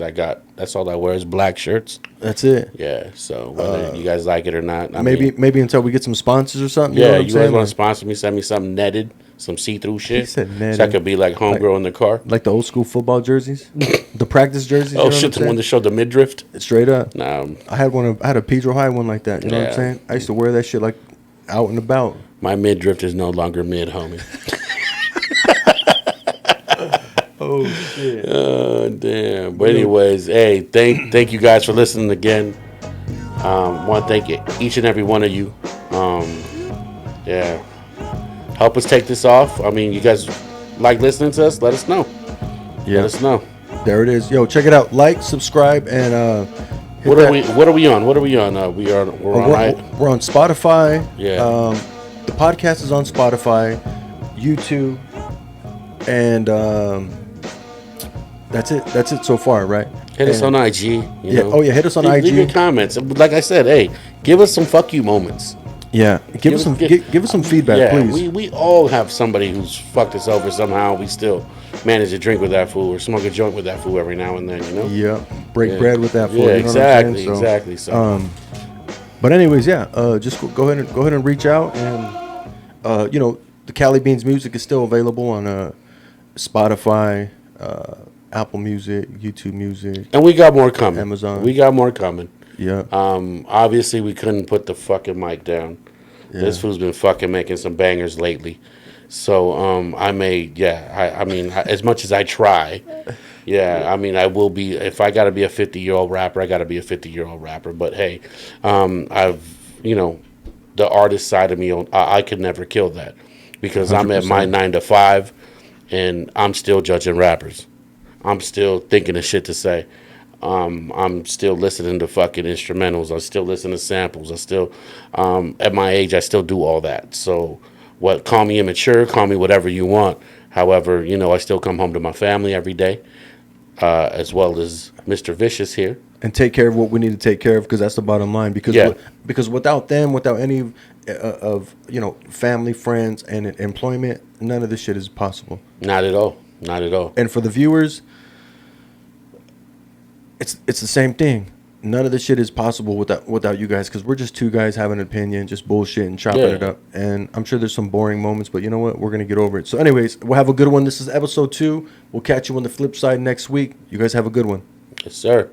that's all I wear is black shirts.
That's it.
Yeah, so whether you guys like it or not, I
Maybe
mean,
until we get some sponsors or something. You
yeah,
know what I'm
you
saying?
guys want to sponsor me? Send me something netted, some see-through shit.
said
So I
netted.
could be like homegirl in the car.
Like the old school football jerseys, the practice jerseys.
Oh
you know
shit,
what
the
I'm
one that showed the midriff.
saying? Straight up.
Nah,
I had a Pedro High one like that. You know what I'm
Yeah.
saying? I used to wear that shit like out and about.
my midriff is no longer mid, homie.
Oh shit.
Damn. But anyways, hey, thank you guys for listening again. Want to thank each and every one of you. Yeah, help us take this off. I mean, you guys like listening to us? Let us know.
Yeah.
Let us know.
There it is. Yo, check it out. Like, subscribe, and hit
What
that-
are we? What are we on? What are we on? We're on.
We're on Spotify.
Yeah.
The podcast is on Spotify, YouTube, and That's it. That's it so far, right?
Hit us on
And
IG. You
yeah.
know.
Oh yeah. Hit us on
Leave your
IG.
comments. Like I said, hey, give us some fuck you moments.
Yeah. Give
Give
us
us,
some.
give,
Give us some feedback,
yeah.
please.
We all have somebody who's fucked us over somehow. We still manage to drink with that fool or smoke a joint with that fool every now and then. You know.
Yeah. Break
Yeah.
bread with that
Yeah.
fool. You know what I'm saying?
Exactly.
So,
Exactly. So.
but anyways, yeah. Just go ahead and reach out, and the Cali Beans music is still available on Spotify, Apple Music, YouTube Music,
And we got more coming. We
Amazon.
got more coming.
Yeah.
Obviously, we couldn't put the fucking mic down. This
Yeah.
fool's been fucking making some bangers lately. So I may, yeah. I mean, as much as I try, yeah. I mean, I will be. If I got to be a 50-year-old rapper, I got to be a 50-year-old rapper. But hey, I've you know, the artist side of me, I could never kill that because I'm at my
100%.
9 to 5, and I'm still judging rappers. I'm still thinking of shit to say. I'm still listening to fucking instrumentals. I still listen to samples. I still, at my age, I still do all that. So, what? Call me immature. Call me whatever you want. However, I still come home to my family every day, as well as Mr. Vicious here.
And take care of what we need to take care of, because that's the bottom line. Because
Yeah.
because without them, without any of family, friends, and employment, none of this shit is possible.
Not at all. Not at all.
And for the viewers, it's the same thing. None of this shit is possible without you guys, because we're just two guys having an opinion, just bullshit and chopping
Yeah.
it up. And I'm sure there's some boring moments, but you know what? We're gonna get over it. So, anyways, we'll have a good one. This is episode 2. We'll catch you on the flip side next week. You guys have a good one.
Yes, sir.